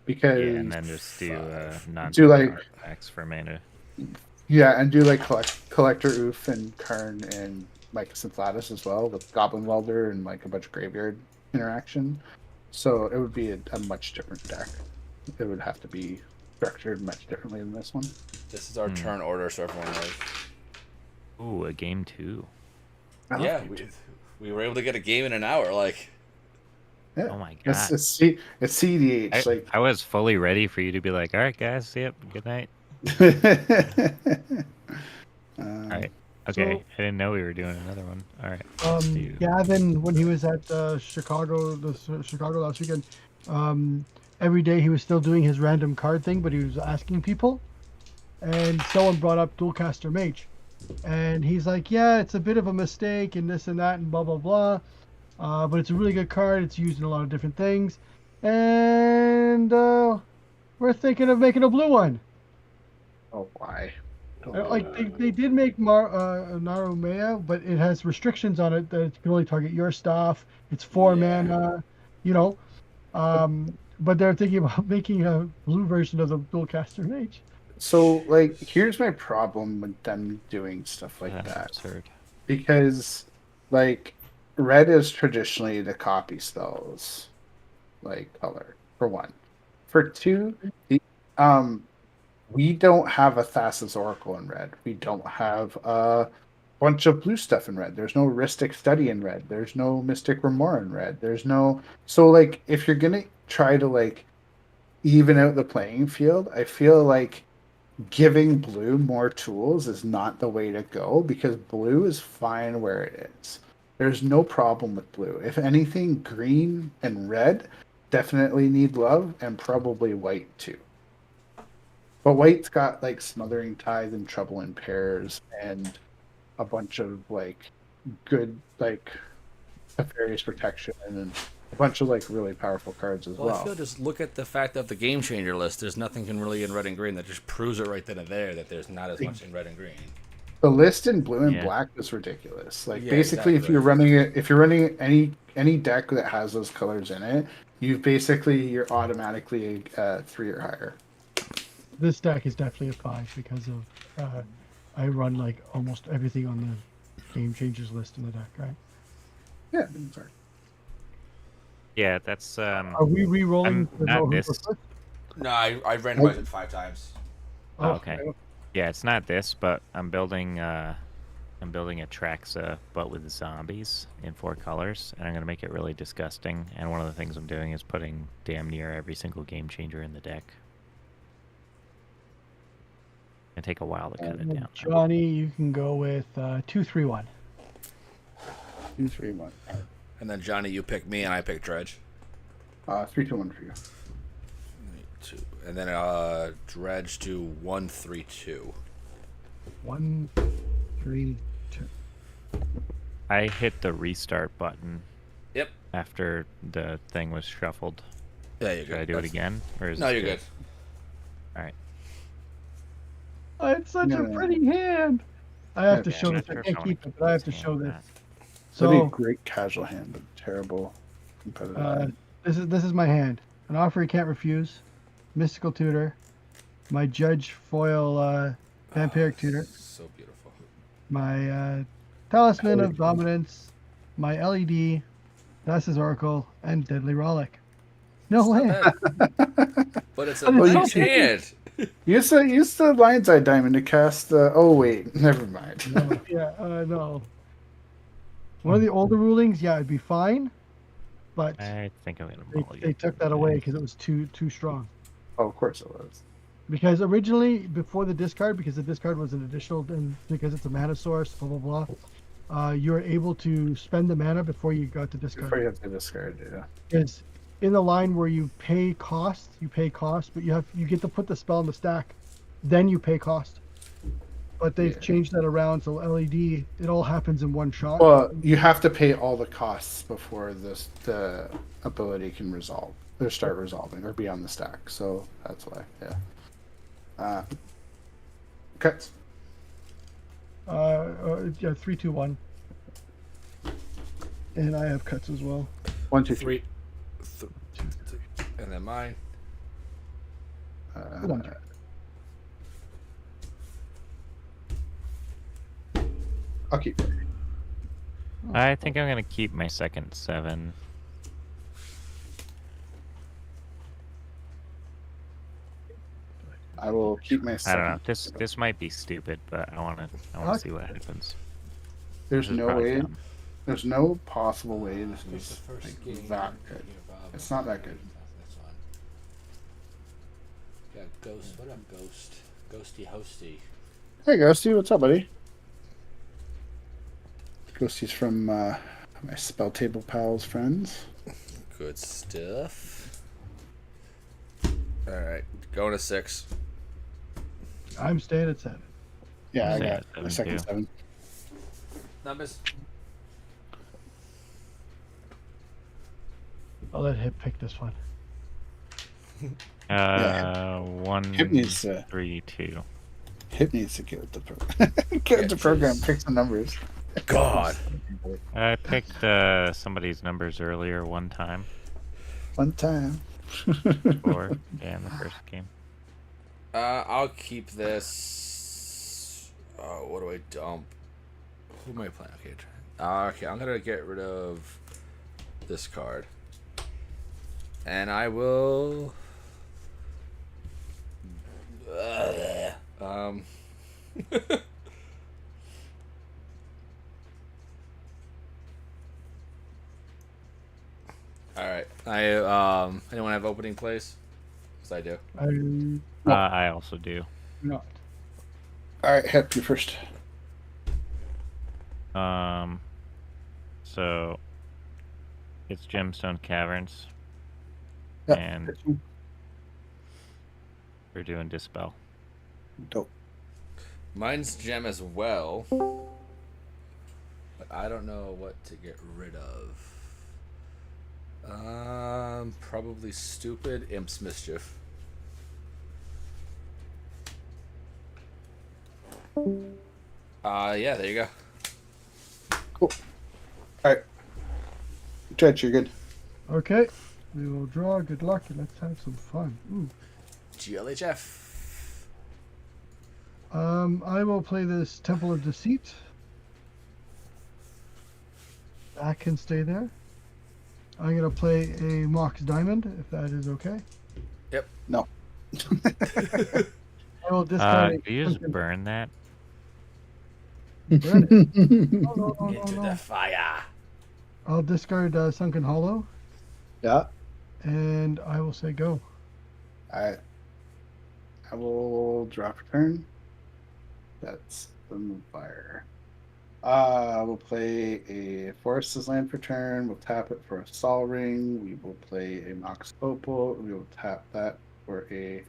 because yeah, and then just do non Do, like- artifacts for mana. yeah, and do like Collector Oof and Karn and Mycos and Flatus as well with Goblin Welder and like a bunch of graveyard interaction. So it would be a much different deck. It would have to be structured much differently than this one. This is our turn order, so everyone knows. Ooh, a game 2. Yeah, we were able to get a game in an hour. Like, Yeah. Oh my god. It's CDH. I was fully ready for you to be like, all right, guys, yep, good night. All right. Okay, So- I didn't know we were doing another one. All right. let's do- Gavin, when he was at Chicago last weekend, every day he was still doing his random card thing, but he was asking people, and someone brought up Dualcaster Mage, and he's like, yeah, it's a bit of a mistake and this and that and blah blah blah, but it's a really good card. It's used in a lot of different things, and we're thinking of making a blue one. Oh, why? Like they did make Narumea, but it has restrictions on it that it can only target your stuff. It's 4 mana, you know. But they're thinking about making a blue version of the Dualcaster Mage. So, like, here's my problem with them doing stuff like That's that. absurd. Because, like, red is traditionally the copy spells, like, color, for one. For two, we don't have a Thassa's Oracle in red. We don't have a bunch of blue stuff in red. There's no Ristic Study in red. There's no Mystic Remora in red. There's no... So, like, if you're going to try to, like, even out the playing field, I feel like giving blue more tools is not the way to go, because blue is fine where it is. There's no problem with blue. If anything, green and red definitely need love, and probably white too. But white's got like Smothering Tithe and Trouble in Pairs and a bunch of like good like Nefarious Protection and a bunch of like really powerful cards as well, well. I feel just look at the fact of the game changer list. There's nothing really in red and green that just proves it right then and there that there's not as much in red and green. The list in blue and Yeah. black is ridiculous. Like Yeah, basically, exactly. if you're running any deck that has those colors in it, you're automatically 3 or higher. This deck is definitely a 5 because of I run like almost everything on the Game Changers list in the deck, right? Yeah, sorry. Yeah, that's Are we re-rolling? I'm not this- No, I randomized it 5 times. Oh, okay. Yeah, it's not this, but I'm building a Traxa, but with zombies in 4 colors, and I'm gonna make it really disgusting. And one of the things I'm doing is putting damn near every single game changer in the deck. It'll take a while to cut it down. Johnny, you can go with 2-3-1. 2, 3, 1. And then Johnny, you pick me, and I pick Dredge. 3, 2, 1 for you. 2. And then Dredge to 1, 3, 2. 1, 3, 2. I hit the restart button. Yep. After the thing was shuffled. Yeah, you're good. Should I do it again? Or is No, this you're good. All right. Oh, it's such a No. pretty hand. I have to Okay. show I'm this. not I sure can't if I wanna keep it, but I have to this show hand or this. not. That'd be a So great casual hand, but terrible competitive hand. this is my hand. An offer you can't refuse. Mystical Tutor. My Judge Foil Vampiric Tutor. So beautiful. My Talisman of Dominance. My LED. Thassa's Oracle. And Deadly Rollick. No Not land. bad. But it's a Well, nice you- hand. Use the Lion's Eye Diamond to cast the. Oh wait, never mind. No. One of the older rulings, yeah, it'd be fine. But I think I'm gonna they mulligan. took that away because it was too strong. Oh, of course it was. Because originally, before the discard, because the discard was an additional, and because it's a mana source, blah blah blah, you were able to spend the mana before you got to discard. Before you have to discard, yeah. Because in the line where you pay cost, but you get to put the spell in the stack, then you pay cost. But they've Yeah. changed that around, so LED, it all happens in one shot. Well, you have to pay all the costs before the ability can resolve or start resolving or be on the stack. So that's why, yeah. Cuts. Yeah, 3, 2, 1. And I have cuts as well. 1, 2, 3. 3. And then mine. One. I'll keep it. I think I'm gonna keep my second 7. I will keep my I second. don't know. This might be stupid, but I wanna Okay. see what happens. There's This is no probably way. dumb. There's no possible way this is like that good. It's not that good. Got Ghost. What up, Ghost? Ghosty Hosty. Hey, Ghosty, what's up, buddy? Ghosty's from my Spell Table Pals friends. Good stuff. Alright. Going to 6. I'm staying at 7. Yeah, I Say got it, my second 7 7. Numbers. I'll let him pick this one. 1, Hip needs to 3, 2. Hip needs to get with the get with the program. Pick some numbers. God. I picked somebody's numbers earlier one time. One time. Or yeah, in the first game. I'll keep this. Oh, what do I dump? Who am I playing? Okay, I'm gonna get rid of this card, and I will. All right. Anyone have opening place? Yes, I do. I also do. Not. All right, Hip, you first. So it's Gemstone Caverns, Yeah. and we're doing Dispel. Dope. Mine's gem as well, but I don't know what to get rid of. Probably stupid Imp's Mischief. Yeah, there you go. Cool. All right. Judge, you're good. Okay. We will draw. Good luck, and let's have some fun. Ooh. GLHF. I will play this Temple of Deceit. That can stay there. I'm gonna play a Mox Diamond, if that is okay. Yep. No. I will discard Do you just burn that? burn it. No, no, no, no, Into no. the fire. I'll discard Sunken Hollow, Yeah. and I will say go. I will drop a turn. That's the fire. We'll play a Forest's Land for turn. We'll tap it for a Sol Ring. We will play a Mox Opal. We will tap that for a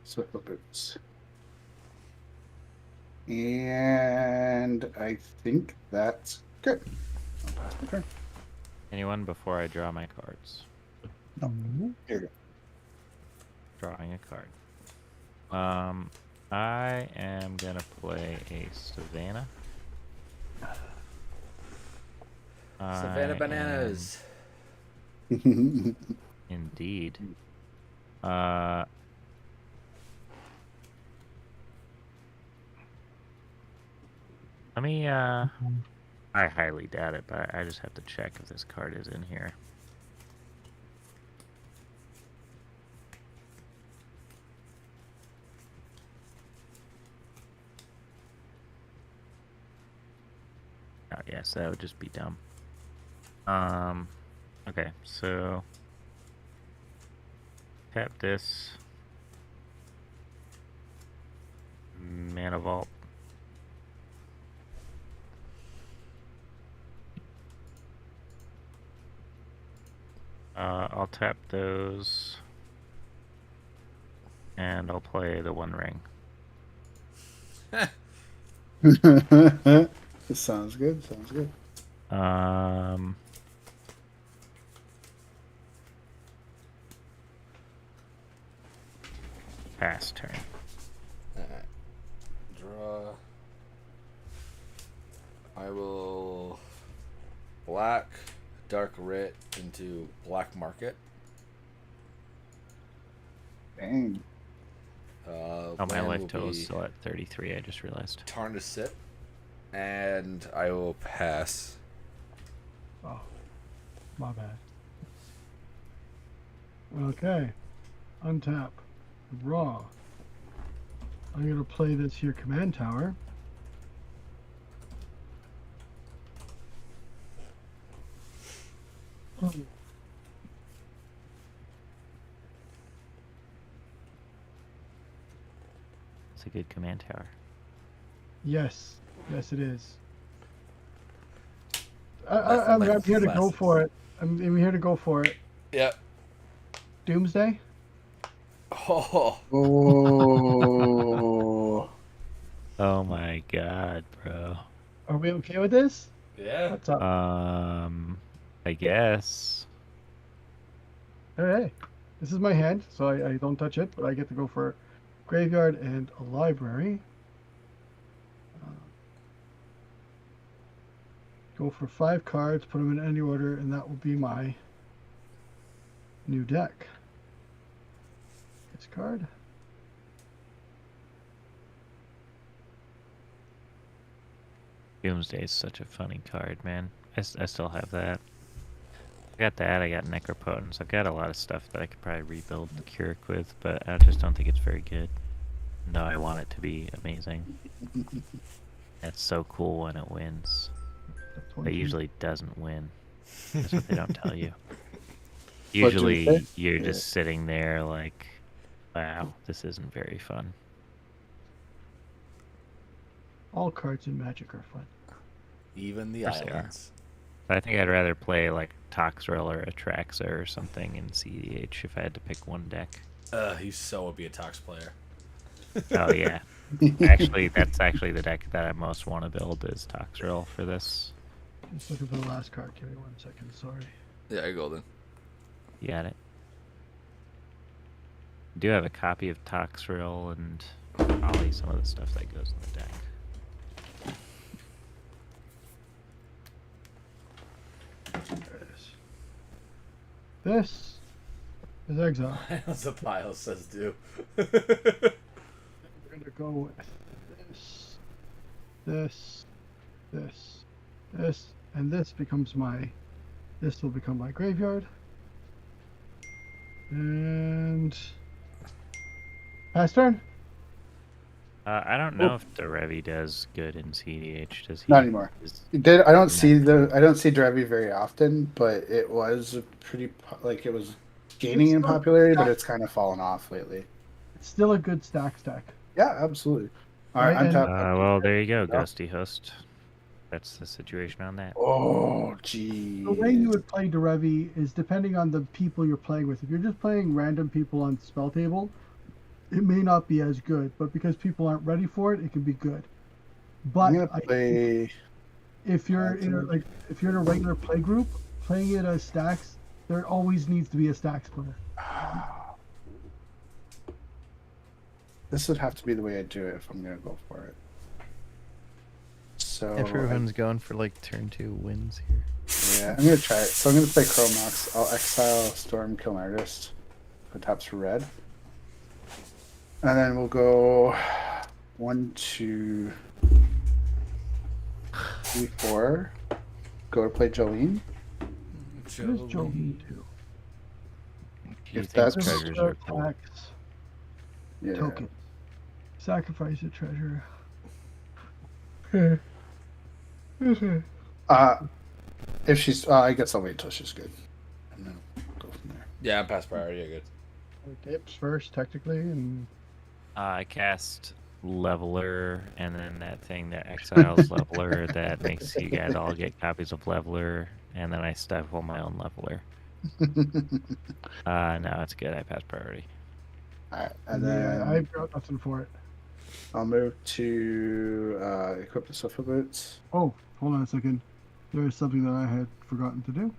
Swiftfoot Boots. And I think that's good. I'll pass my turn. Anyone before I draw my cards? Here we go. Drawing a card. I am gonna play a Savannah. Savannah I bananas. am indeed. Let me, I highly doubt it, but I just have to check if this card is in here. Oh, yes, that would just be dumb. Okay, so tap this. Mana Vault. I'll tap those. And I'll play the One Ring. Sounds good. Sounds good. Pass turn. Alright. Draw. I will black dark writ into black market. Dang. Oh, my land life will total is be still at 33, I just realized. Tarnished it. And I will pass. Oh, my bad. Okay. Untap. Draw. I'm going to play this here command tower. It's a good command tower. Yes. Yes, it is. Like I'm here to go classics. for it. I'm here to go for it. Yep. Doomsday? Oh, Oh. Oh my god, bro. Are we okay with this? yeah. What's up? I guess. Hey, this is my hand, so I don't touch it, but I get to go for graveyard and a library. Go for 5 cards, put them in any order, and that will be my new deck. Discard. Doomsday is such a funny card, man. I still have that. I got that, I got Necropotence. I've got a lot of stuff that I could probably rebuild the Keurig with, but I just don't think it's very good. No, I want it to be amazing. It's so cool when it wins. It usually doesn't win. That's what they don't tell you. Usually, Doomsday? you're Yeah. just sitting there like, wow, this isn't very fun. All cards in Magic are fun. Even the Of course they are. islands. But I think I'd rather play like Toxrill or Atraxa or something in CDH if I had to pick one deck. You so would be a Tox player. Oh yeah. Actually, that's actually the deck that I most want to build is Toxrill for this. Just looking for the last card. Give me 1 second. Sorry. Yeah, you're golden. You got it. I do have a copy of Toxrill and probably some of the stuff that goes in the deck. There it is. This is exile. As the pile says do. We're gonna go with this, and this becomes my. This will become my graveyard. And pass turn. I don't know if Derevi does good in CDH. Does he? Not anymore. It did. I don't see Dravi very often, but it was a pretty like it was gaining It's in still- popularity, but it's kind of fallen off lately. It's still a good stack. Yeah, absolutely. All right, Right, and- untap. Well, there you go, Yeah. Ghosty Host. That's the situation on that. Oh, gee. The way you would play Derevi is depending on the people you're playing with. If you're just playing random people on spell table, it may not be as good, but because people aren't ready for it, it can be good. But I'm gonna play. if you're in a regular play group, playing it as stacks, there always needs to be a stacks player. This would have to be the way I do it if I'm gonna go for it. So Everyone's going for like turn 2 wins here. yeah, I'm gonna try it. So I'm gonna play Chromox. I'll exile Storm, kill an artist. Put taps for red. And then we'll go 1, 2, 3, 4. Go to play Jolene. What does Jolene do? He If thinks that's- treasures are cool. Attacks, Yeah. token. Sacrifice a treasure. If she's, I guess I'll wait till she's good, and then go from there. Yeah, I'm past priority. Yeah, good. Dips first, technically, and I cast Leveler, and then that thing that exiles Leveler that makes you guys all get copies of Leveler, and then I stifle my own Leveler. No, it's good. I pass priority. All right, and yeah, then I've got nothing for it. I'll move to equip the Swiftfoot boots. Oh, hold on a second. There is something that I had forgotten to do.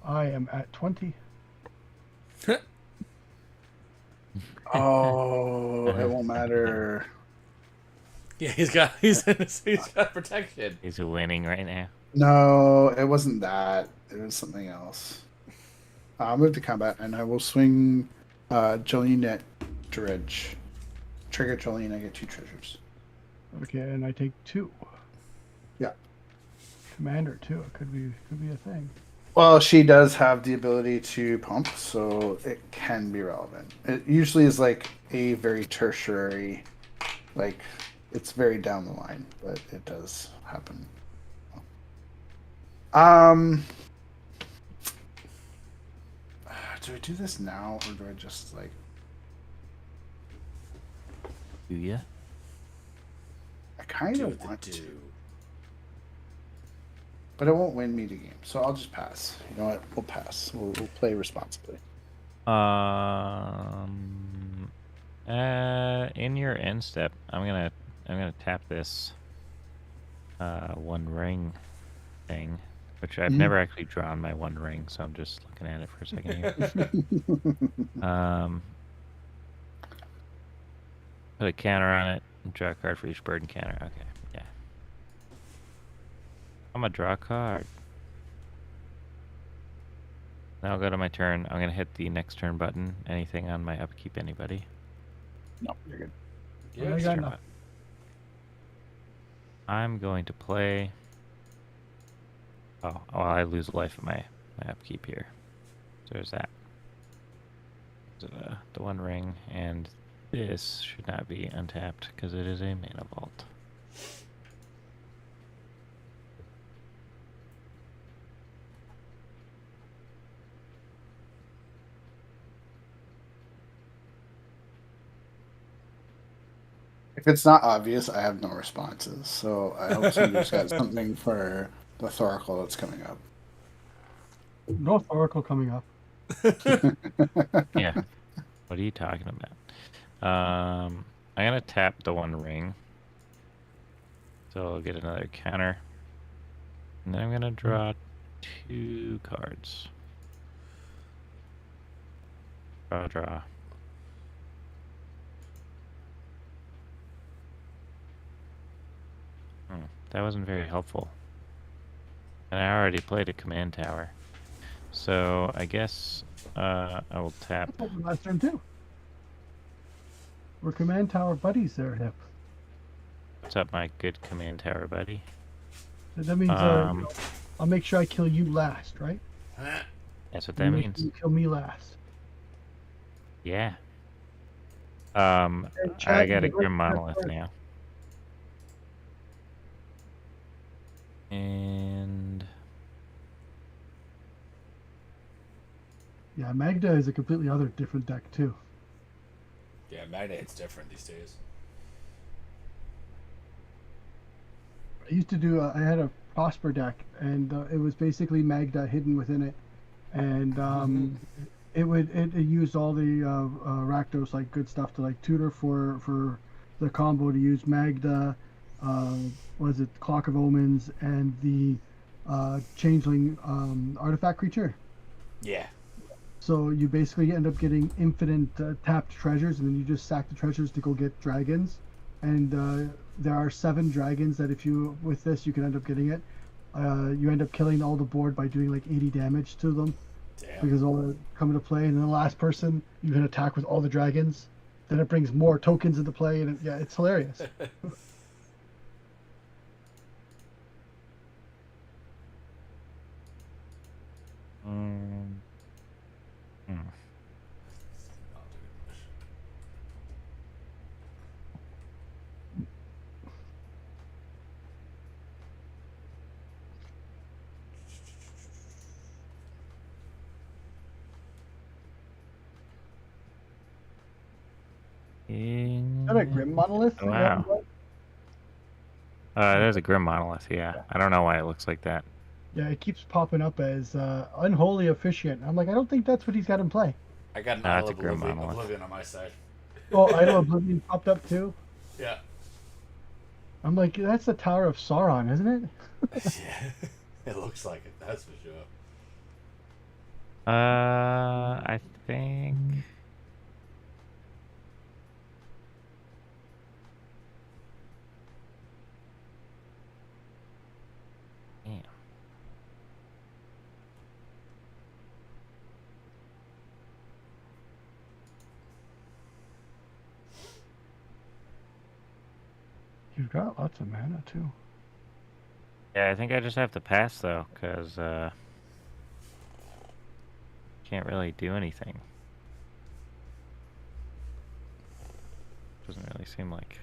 I am at 20. Oh, it won't matter. Yeah, he's got protection. He's winning right now. No, it wasn't that. It was something else. I'll move to combat, and I will swing Jolene at Dredge. Trigger Jolene, I get 2 treasures. Okay, and I take 2. Yeah. Commander too. It could be a thing. Well, she does have the ability to pump, so it can be relevant. It usually is like a very tertiary, like it's very down the line, but it does happen. Do I do this now, or do I just like? Do ya? I kind Do of the want do. to, but it won't win me the game, so I'll just pass. You know what? We'll pass. We'll play responsibly. In your end step, I'm gonna tap this one ring thing, which I've never actually drawn my one ring, so I'm just looking at it for a second here. Put a counter on it, and draw a card for each bird and counter. Okay, yeah. I'm gonna draw a card. Now I'll go to my turn. I'm gonna hit the next turn button. Anything on my upkeep, anybody? No, you're good. I Yeah, got Turn nothing. button. I'm going to play. Oh, I lose life in my upkeep here. So there's that. The one ring, and this should not be untapped because it is a mana vault. If it's not obvious, I have no responses. So I hope somebody's got something for the Thoracle that's coming up. No Oracle coming up. Yeah. What are you talking about? I'm gonna tap the one ring. So I'll get another counter. And then I'm gonna draw 2 cards. Draw. That wasn't very helpful. And I already played a command tower. So I guess I will tap. Last turn too. We're command tower buddies there, Hip. What's up, my good command tower buddy? That means I'll make sure I kill you last, right? That's what You that make- means. You kill me last. Yeah. I Chat, got a you Grim heard- Monolith now. And Yeah, Magda is a completely other different deck too. Yeah, Magna hits different these days. I used to do. I had a Prosper deck, and it was basically Magda hidden within it, and it used all the Rakdos like good stuff to like tutor for the combo to use Magda, uh, was it Clock of Omens and the Changeling artifact creature. Yeah. So you basically end up getting infinite tapped treasures, and then you just sack the treasures to go get dragons. And there are 7 dragons that if you with this you can end up getting it. You end up killing all the board by doing like 80 damage to them Damn. because all that come into play. And then the last person you can attack with all the dragons. Then it brings more tokens into play, and yeah, it's hilarious. hmm. Is that a Grim Monolith? Oh, wow. There's a Grim Monolith, yeah. I don't know why it looks like that. Yeah, it keeps popping up as Unholy Officiant. I'm like, I don't think that's what he's got in play. I got an Nah, Isle it's a Grim Oblivion, Monolith. Oblivion on my side. Oh, Idol Oblivion popped up too. Yeah. I'm like, that's the Tower of Sauron, isn't it? Yeah. It looks like it, that's for sure. I think. Damn. You've got lots of mana too. Yeah, I think I just have to pass though, because can't really do anything. Doesn't really seem like.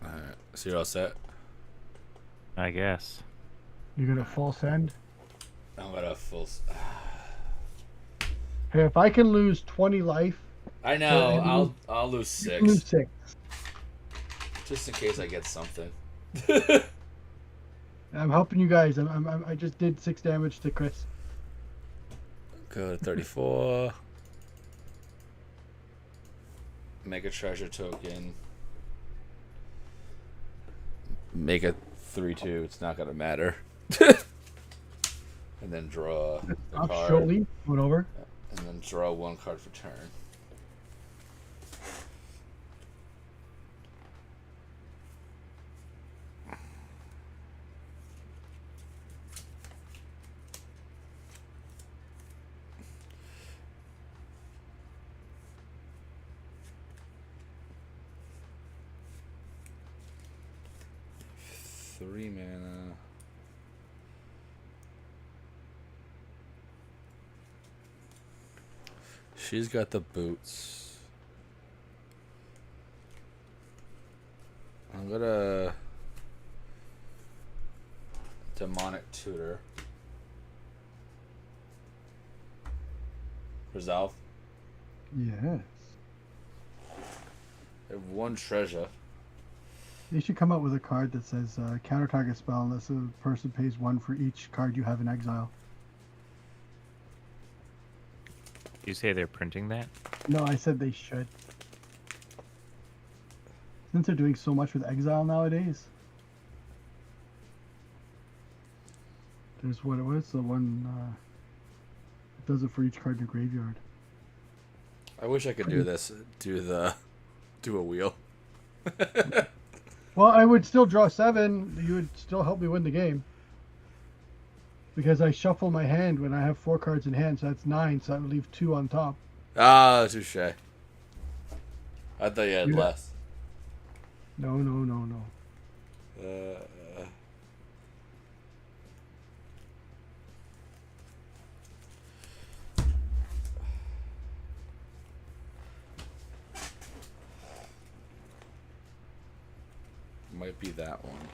Alright, so you're all set? I guess. You got a false end. I'm gonna full. Hey, if I can lose 20 life, I know. So, I'll lose you can lose 6, 6. just in case I get something. I'm helping you guys. I just did 6 damage to Chris. Go to 34. Make a treasure token. Make a 3/2. It's not gonna matter. And then draw the Up card. shortly. Went over. And then draw 1 card for turn. Three mana. She's got the boots. I'm gonna demonic tutor. Resolve. Yes. I have 1 treasure. They should come out with a card that says counter target spell unless a person pays 1 for each card you have in exile. You say they're printing that? No, I said they should. Since they're doing so much with exile nowadays. There's what it was, the one it does it for each card in your graveyard. I wish I could do this. Do a wheel. Well, I would still draw 7. You would still help me win the game. Because I shuffle my hand when I have 4 cards in hand, so that's 9, so that would leave 2 on top. Ah, touche. I thought you had Yeah. less. No, no, no, no. Might be that one.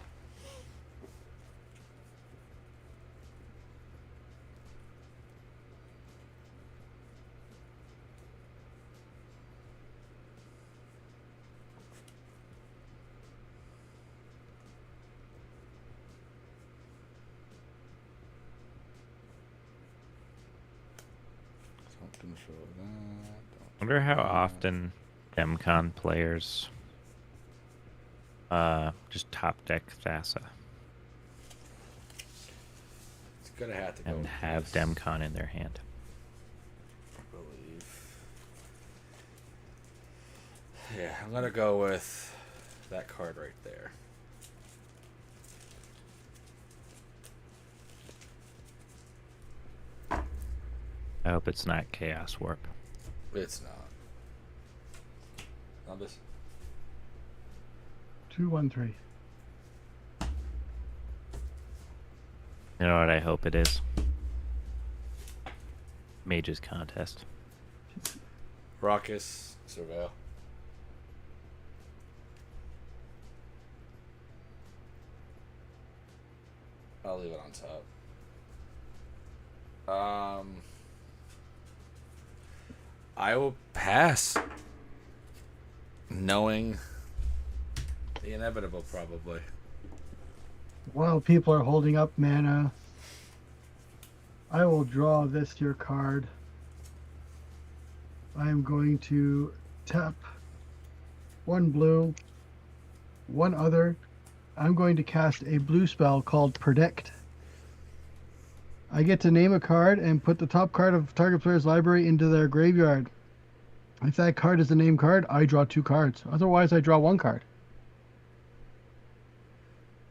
Don't show that. Wonder how often DemCon players just top deck Thassa It's gonna have to go. and with have this, DemCon in their hand. I believe. Yeah, I'm gonna go with that card right there. I hope it's not Chaos Warp. It's not. Not this. 2-1-3. You know what I hope it is? Mage's Contest. Raucous Surveil. I'll leave it on top. I will pass, knowing the inevitable, probably. While people are holding up mana, I will draw this your card. I am going to tap one blue, one other. I'm going to cast a blue spell called Predict. I get to name a card and put the top card of target player's library into their graveyard. If that card is a named card, I draw 2 cards. Otherwise, I draw 1 card.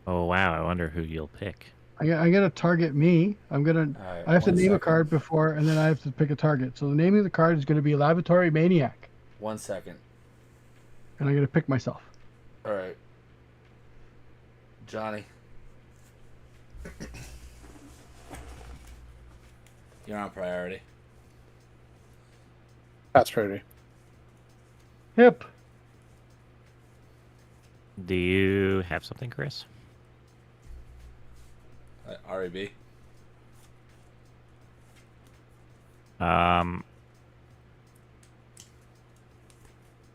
Oh wow, I wonder who you'll pick. I got to target me. Alright, I have to 1 name a second. card before, and then I have to pick a target. So the name of the card is going to be Laboratory Maniac, 1 second. and I'm going to pick myself. All right, Johnny. You're on priority. That's pretty. Hip. Do you have something, Chris? REB.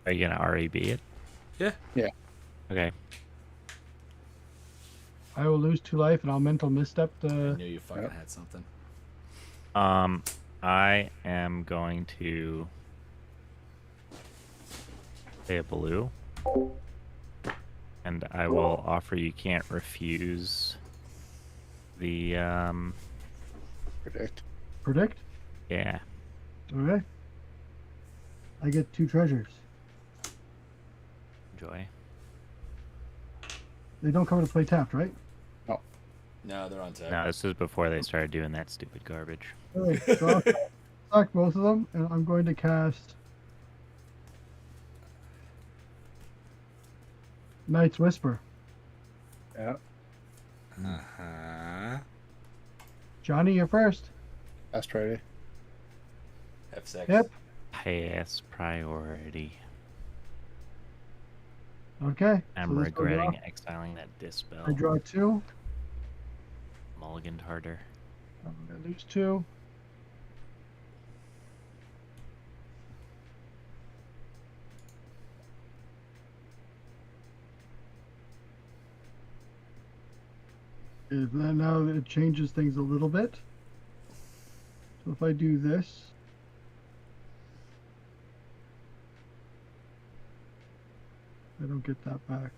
Are you gonna REB it? Yeah. Yeah. Okay. I will lose 2 life, and I'll mental misstep I the. knew you fucking Yep. had something. I am going to pay a blue, and I will offer you can't refuse the Predict. Predict. yeah. Okay. I get 2 treasures. Enjoy. They don't come into play tapped, right? No, they're on tap. No, this is before they started doing that stupid garbage. Okay, so I'll sack both of them, and I'm going to cast Knight's Whisper. Yeah. Uh-huh. Johnny, you're first. That's pretty. F6. Yep. Pass priority. Okay. I'm so this will regretting draw. exiling that dispel. I draw 2. Mulliganed harder. I'm going to lose 2. And then now it changes things a little bit. So if I do this, I don't get that back.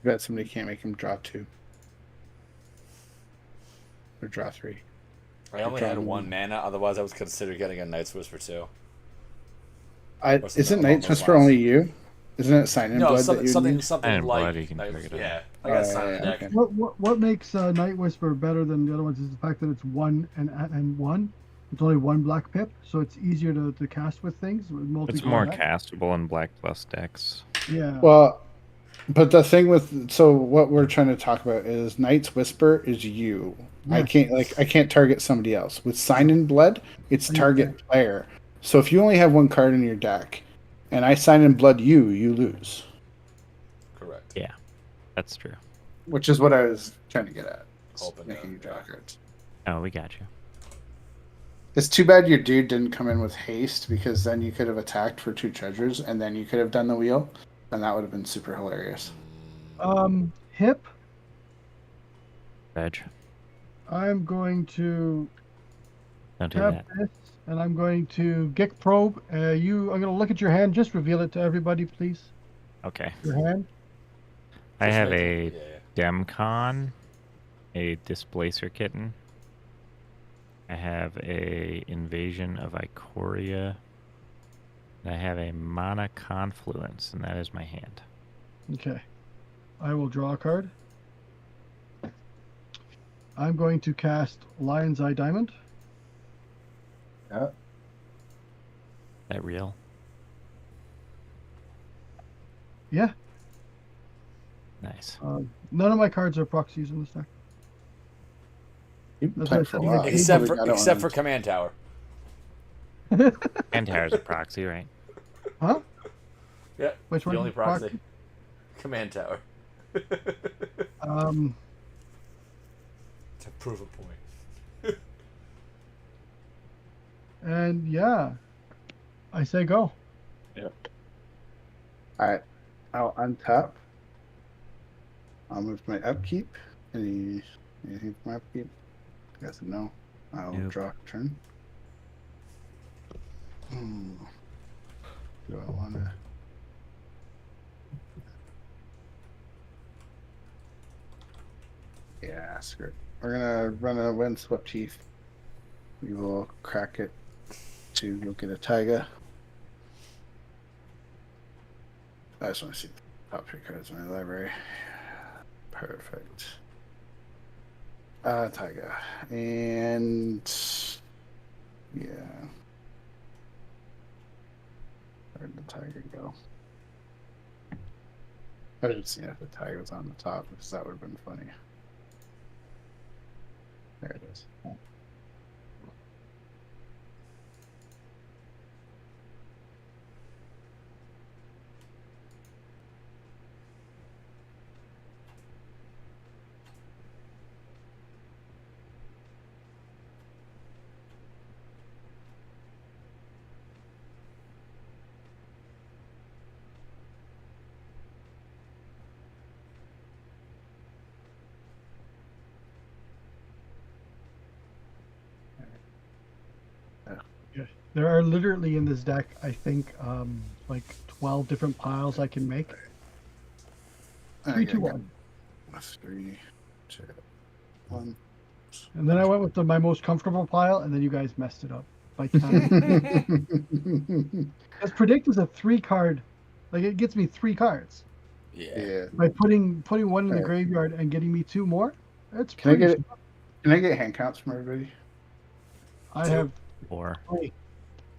I bet somebody can't make him draw 2. Or draw 3. I only had Drawing 1 mana, otherwise I was considering getting a Knight's Whisper too. Or something Isn't along Knight's those Whisper lines. only you? Isn't it Sign in No, Blood something that you something, need? something And like blood, you can Knight- target it. yeah. I got sign in yeah, the deck. okay. What makes Night Whisper better than the other ones is the fact that it's 1 and 1. It's only 1 black pip, so it's easier to cast with things. With It's more multi-color. castable in Black Plus decks. Yeah. Well, but the thing with so what we're trying to talk about is Knight's Whisper is you. I Yeah. can't target somebody else. With Sign in Blood, it's Oh, yeah. target player. So if you only have 1 card in your deck, and I sign in blood you lose. Correct. Yeah, that's true. Which is what I was trying to get at. Hoping to, Making you draw yeah. cards. Oh, we got you. It's too bad your dude didn't come in with haste, because then you could have attacked for 2 treasures, and then you could have done the wheel, and that would have been super hilarious. Hip. Reg, I'm going to don't do tap that. this, and I'm going to Gick Probe. I'm going to look at your hand. Just reveal it to everybody, please. Okay. Your hand. I Just have make a it- yeah. Demcon, a Displacer Kitten. I have a Invasion of Ikoria. And I have a Mana Confluence, and that is my hand. Okay. I will draw a card. I'm going to cast Lion's Eye Diamond. Yeah. That real? Yeah. Nice. None of my cards are proxies in this deck. You've been That's playing what I for a said, while. Except You for probably got it except on for Command Tower. And Tower's a proxy, right? Huh? Yeah. Which the one? only proxy. Command Tower. Um, To prove a point. and yeah, I say go. Alright. I'll untap. I'll move my upkeep. Anything for my upkeep? You guys know. I'll Nope. draw a turn. Do I want to? Yeah, screw it. We're gonna run a Windswept Teeth. We will crack it to go get a Taiga. I just want to see the top 3 cards in my library. Perfect. Taiga. And yeah. Where'd the tiger go? I should have seen if the tiger was on the top, because that would have been funny. There it is. There are literally in this deck, I think, like 12 different piles I can make. 3, 2, 1. 3, 2, 1. And then I went with my most comfortable pile, and then you guys messed it up. Like, because Predict is a 3-card, like it gets me 3 cards. Yeah. Yeah. By putting one in the Alright. graveyard and getting me 2 more, it's Can I pretty. get it? Can I get hand counts from everybody? I 2. have Or 3.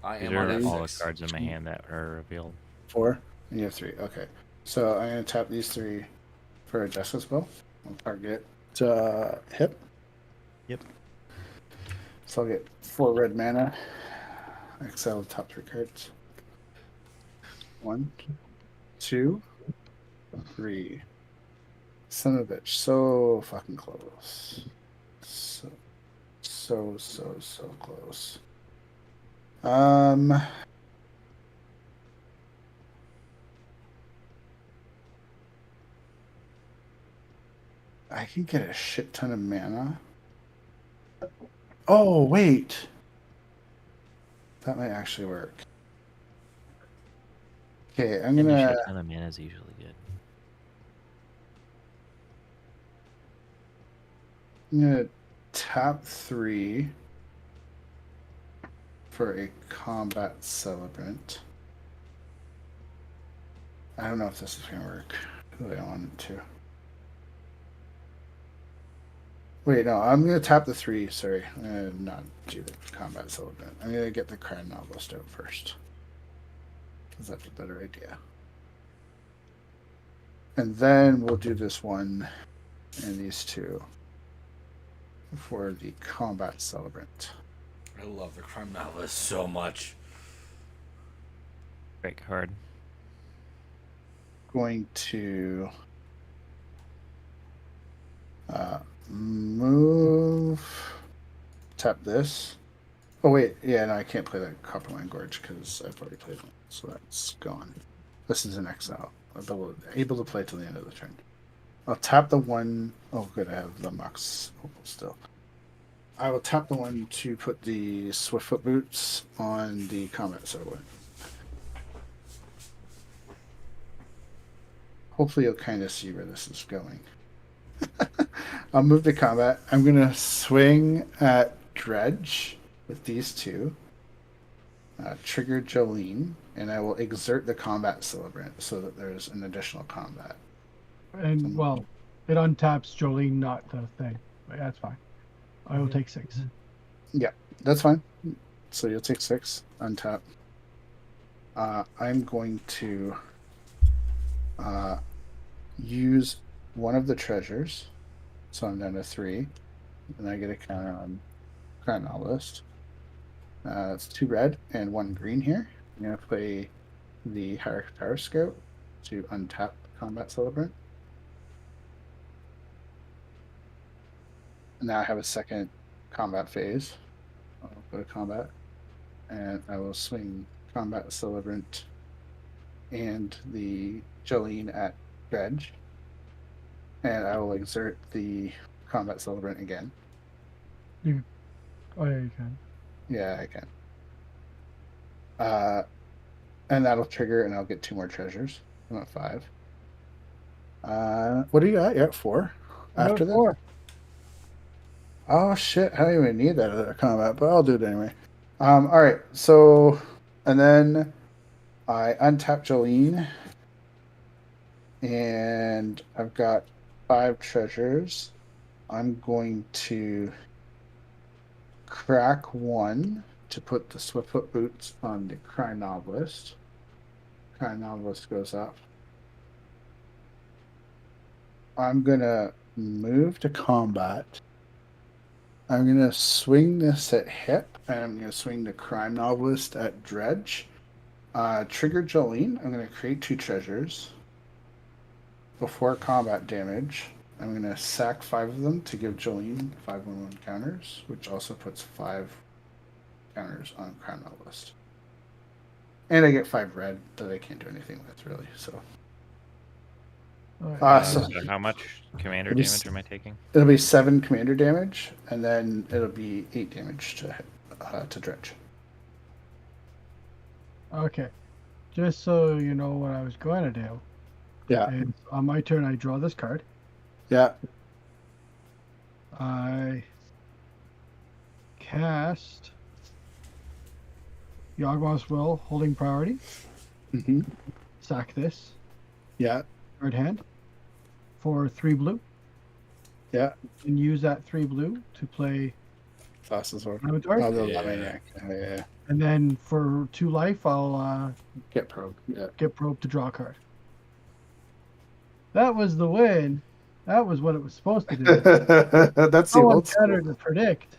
I these am on are all the F6. cards in my hand that are revealed. 4? And you have 3. Okay. So I'm going to tap these 3 for a Justice Spell. I'll target hip. Yep. So I'll get 4 red mana. Exile the top 3 cards. 1, 2, 3. Son of a bitch. So fucking close. So close. I can get a shit ton of mana. Oh, wait. That might actually work. Okay, I'm And a gonna. shit ton of mana is usually good. I'm gonna tap 3 for a combat celebrant. I don't know if this is gonna work the way I want it to. Wait, no, I'm gonna tap the 3. Sorry, I'm gonna not do the combat celebrant. I'm gonna get the Crown Novelist out first, because that's a better idea. And then we'll do this one and these 2 for the combat celebrant. I love the Crime Novelist so much. Great card. Going to move, tap this. Oh wait, yeah, no, I can't play that Coppermine Gorge because I've already played it, so that's gone. This is an exile. Able to play till the end of the turn. I'll tap the one oh good, I have the Mox Opal still. I will tap the one to put the Swiftfoot Boots on the combat settlement. Hopefully you'll kind of see where this is going. I'll move to combat. I'm going to swing at Dredge with these two. Trigger Jolene, and I will exert the combat celebrant so that there's an additional combat. And well, it untaps Jolene, not the thing. But that's fine. I will take 6. Yeah, that's fine. So you'll take 6, untap. I'm going to use one of the treasures. So I'm down to 3. And I get a counter on Crown Novelist. It's 2 red and 1 green here. I'm going to play the Hierarch Power Scout to untap Combat Celebrant. And now I have a second combat phase. I'll go to combat. And I will swing Combat Celebrant and the Jolene at Dredge. And I will exert the Combat Celebrant again. Oh, yeah, you can. Yeah, I can. And that'll trigger, and I'll get 2 more treasures. I'm at 5. What are you at? You're at 4? After this? 4. Oh, shit. I don't even need that other combat, but I'll do it anyway. All right. So, and then I untap Jolene. And I've got 5 treasures. I'm going to crack 1 to put the Swiftfoot Boots on the Cry Novelist. Cry Novelist goes up. I'm going to move to combat. I'm going to swing this at hip, and I'm going to swing the Crime Novelist at Dredge. Trigger Jolene. I'm going to create 2 treasures. Before combat damage, I'm going to sack 5 of them to give Jolene 5/1/1 counters, which also puts 5 counters on Crown Novelist. And I get 5 red that I can't do anything with, really. So, So how much commander damage am I taking? It'll be 7 commander damage, and then it'll be 8 damage to Dredge. Okay. Just so you know what I was going to do. Yeah. Is on my turn, I draw this card. Yeah. I cast Yawgmoth's Will, holding priority. Mm-hmm. Sack this. Yeah. Card hand. For 3 blue. Yeah. And use that 3 blue to play Fastest order. Avatar. Oh, Yeah. yeah. And then for 2 life, I'll Get probe. Yeah. get probe to draw a card. That was the win. That was what it was supposed to do. That's the No one old school. better to predict.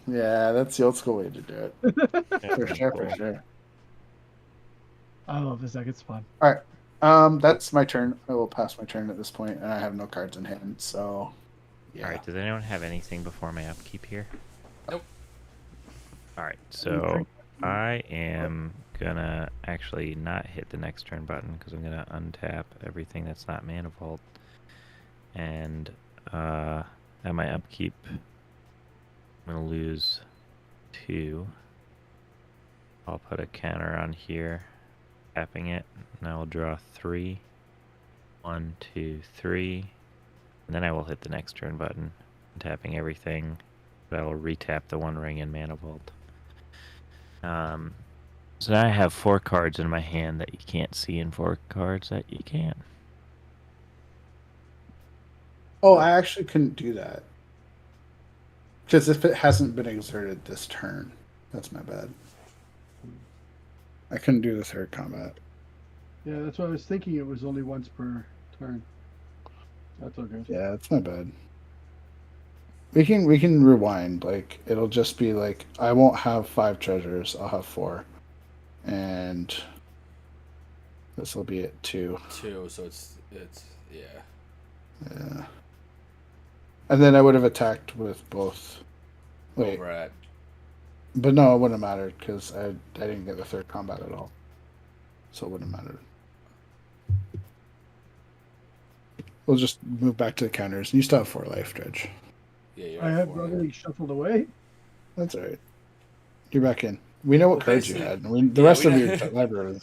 Yeah, that's the old school way to do it. Yeah, For sure, cool. for sure. I love this deck. It's fun. All right. That's my turn. I will pass my turn at this point, and I have no cards in hand, so yeah. All right. Does anyone have anything before my upkeep here? Nope. All right. So I am gonna actually not hit the next turn button because I'm gonna untap everything that's not Mana Vault, and at my upkeep, I'm gonna lose 2. I'll put a counter on here, tapping it, and I will draw 3. 1, 2, 3, and then I will hit the next turn button, tapping everything. But I will retap the 1 ring in Mana Vault. So now I have 4 cards in my hand that you can't see, and 4 cards that you can. Oh, I actually couldn't do that. Because if it hasn't been exerted this turn, that's my bad. I couldn't do the 3rd combat. Yeah, that's what I was thinking. It was only once per turn. That's all good. Yeah, that's my bad. We can rewind. Like, it'll just be like, I won't have 5 treasures. I'll have 4. And This will be at 2. 2, so it's yeah. Yeah. And then I would have attacked with both. Wait, Over at but no, it wouldn't have mattered because I didn't get the 3rd combat at all, so it wouldn't have mattered. We'll just move back to the counters. You still have 4 life, Dredge. yeah. You're I at have 4. already shuffled away. That's all right. You're back in. We know what Well, cards you basically- had. The yeah, rest we of know- your library.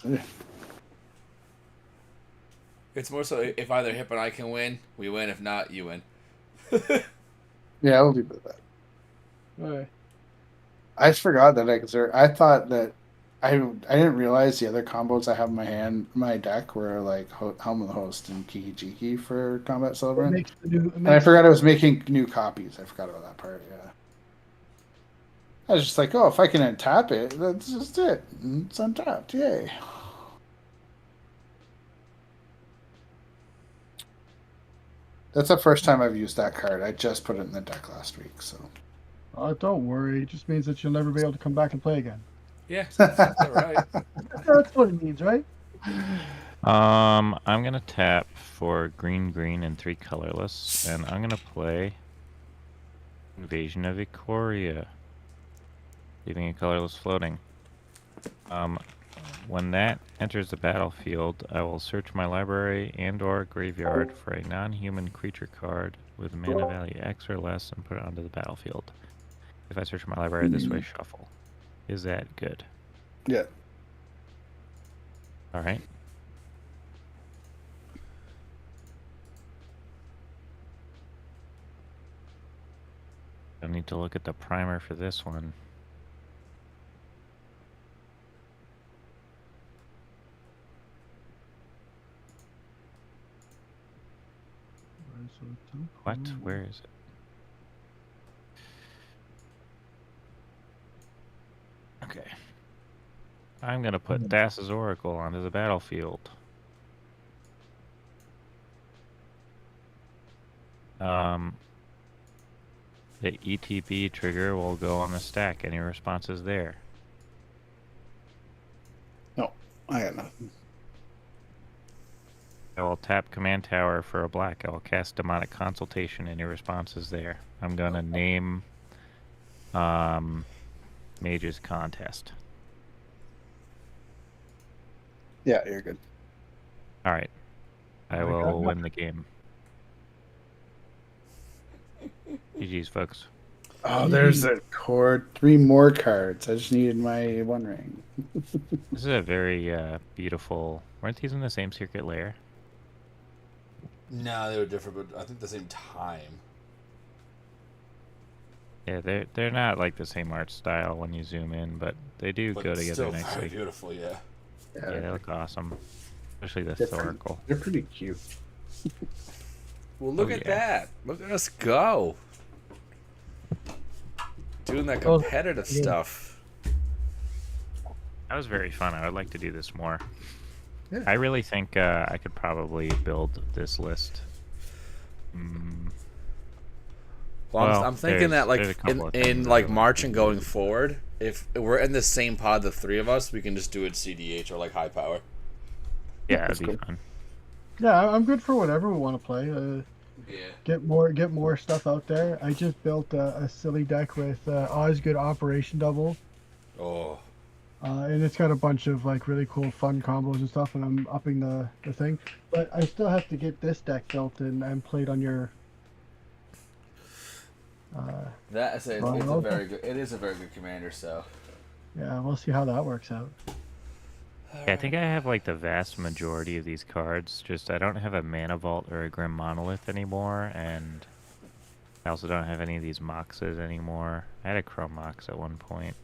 It's more so if either Hip and I can win, we win. If not, you win. Yeah, we'll do that. Alright. I just forgot that I thought that I didn't realize the other combos I have in my deck were like Helm of the Host and Kiki Jiki for Combat It Celebrant. makes the new. And I forgot I was making new copies. I forgot about that part. Yeah. I was just like, oh, if I can untap it, that's just it. It's untapped. Yay. That's the first time I've used that card. I just put it in the deck last week, so. Don't worry. It just means that you'll never be able to come back and play again. Yeah, that's all right. That's what it means, right? I'm gonna tap for green, and 3 colorless, and I'm gonna play Invasion of Ikoria, leaving a colorless floating. When that enters the battlefield, I will search my library and/or graveyard for a non-human creature card with mana value X or less and put it onto the battlefield. If I search my library this way, shuffle. Is that good? Yeah. All right. I need to look at the primer for this one. What? Where is it? Okay. I'm gonna put Thassa's Oracle onto the battlefield. The ETB trigger will go on the stack. Any responses there? No, I got nothing. I will tap Command Tower for a black. I will cast Demonic Consultation. Any responses there? I'm gonna name Mage's Contest. Yeah, you're good. All right. I will win the game. GG's, folks. Oh, there's a cord. 3 more cards. I just needed my 1 ring. This is a very beautiful... Weren't these in the same circuit layer? No, they were different, but I think the same time. Yeah, they're not like the same art style when you zoom in, but they do But go it's together still very nicely. beautiful, yeah. Yeah, they look awesome. Especially the They're Thoracle. They're pretty cute. Well, look Oh, at yeah. that. Look at us go. Doing that Oh, competitive yeah. stuff. That was very fun. I would like to do this more. Yeah. I really think I could probably build this list. Well, Well, I'm thinking that there's a like couple of in things like I would March and going forward, if we're in the same pod, the 3 of us, we can just do it CDH or like high power. Yeah, That's it'd be cool. fun. Yeah, I'm good for whatever we want to play. Yeah. Get more stuff out there. I just built a silly deck with Osgood Operation Double, Oh. and it's got a bunch of like really cool fun combos and stuff. And I'm upping the thing, but I still have to get this deck built and played on your. That is a, Well, it's a okay. very good. It is a very good commander. So. Yeah, we'll see how that works out. Yeah, I think I have like the vast majority of these cards. Just I don't have a Mana Vault or a Grim Monolith anymore, and I also don't have any of these Moxes anymore. I had a Chrome Mox at one point.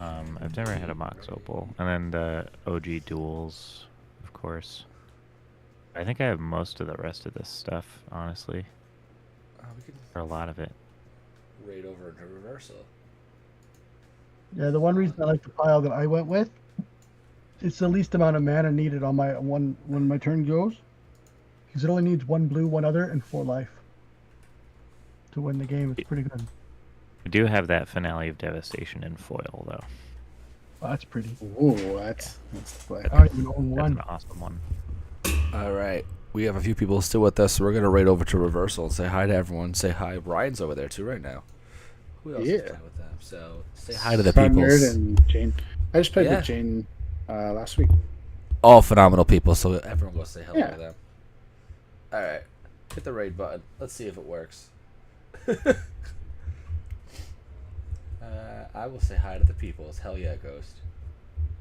I've never had a Mox Opal. And then the OG Duels, of course. I think I have most of the rest of this stuff, honestly. We can Or a lot of it. raid over into reversal. Yeah, the one reason I like the pile that I went with, it's the least amount of mana needed on my when my turn goes, because it only needs 1 blue, 1 other, and 4 life to win the game. It's pretty good. We do have that Finale of Devastation in foil, though. Oh, that's pretty. Ooh, that's like, I don't even own That's an one. awesome one. All right. We have a few people still with us, so we're gonna raid over to Reversal and say hi to everyone. Say hi. Ryan's over there too right now. Who else is yeah. playing with them? So say hi to the Sun peoples. Nerd and Jane. I just played Yeah. with Jane last week. All phenomenal people. So everyone go say hello Yeah. to them. All right. Hit the raid button. Let's see if it works. I will say hi to the peoples. Hell yeah, Ghost.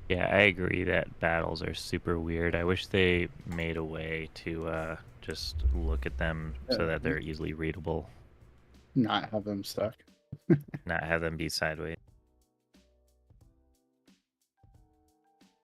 Yeah, I agree that battles are super weird. I wish they made a way to just look at them so that they're easily readable, Not have them stuck. not have them be sideways.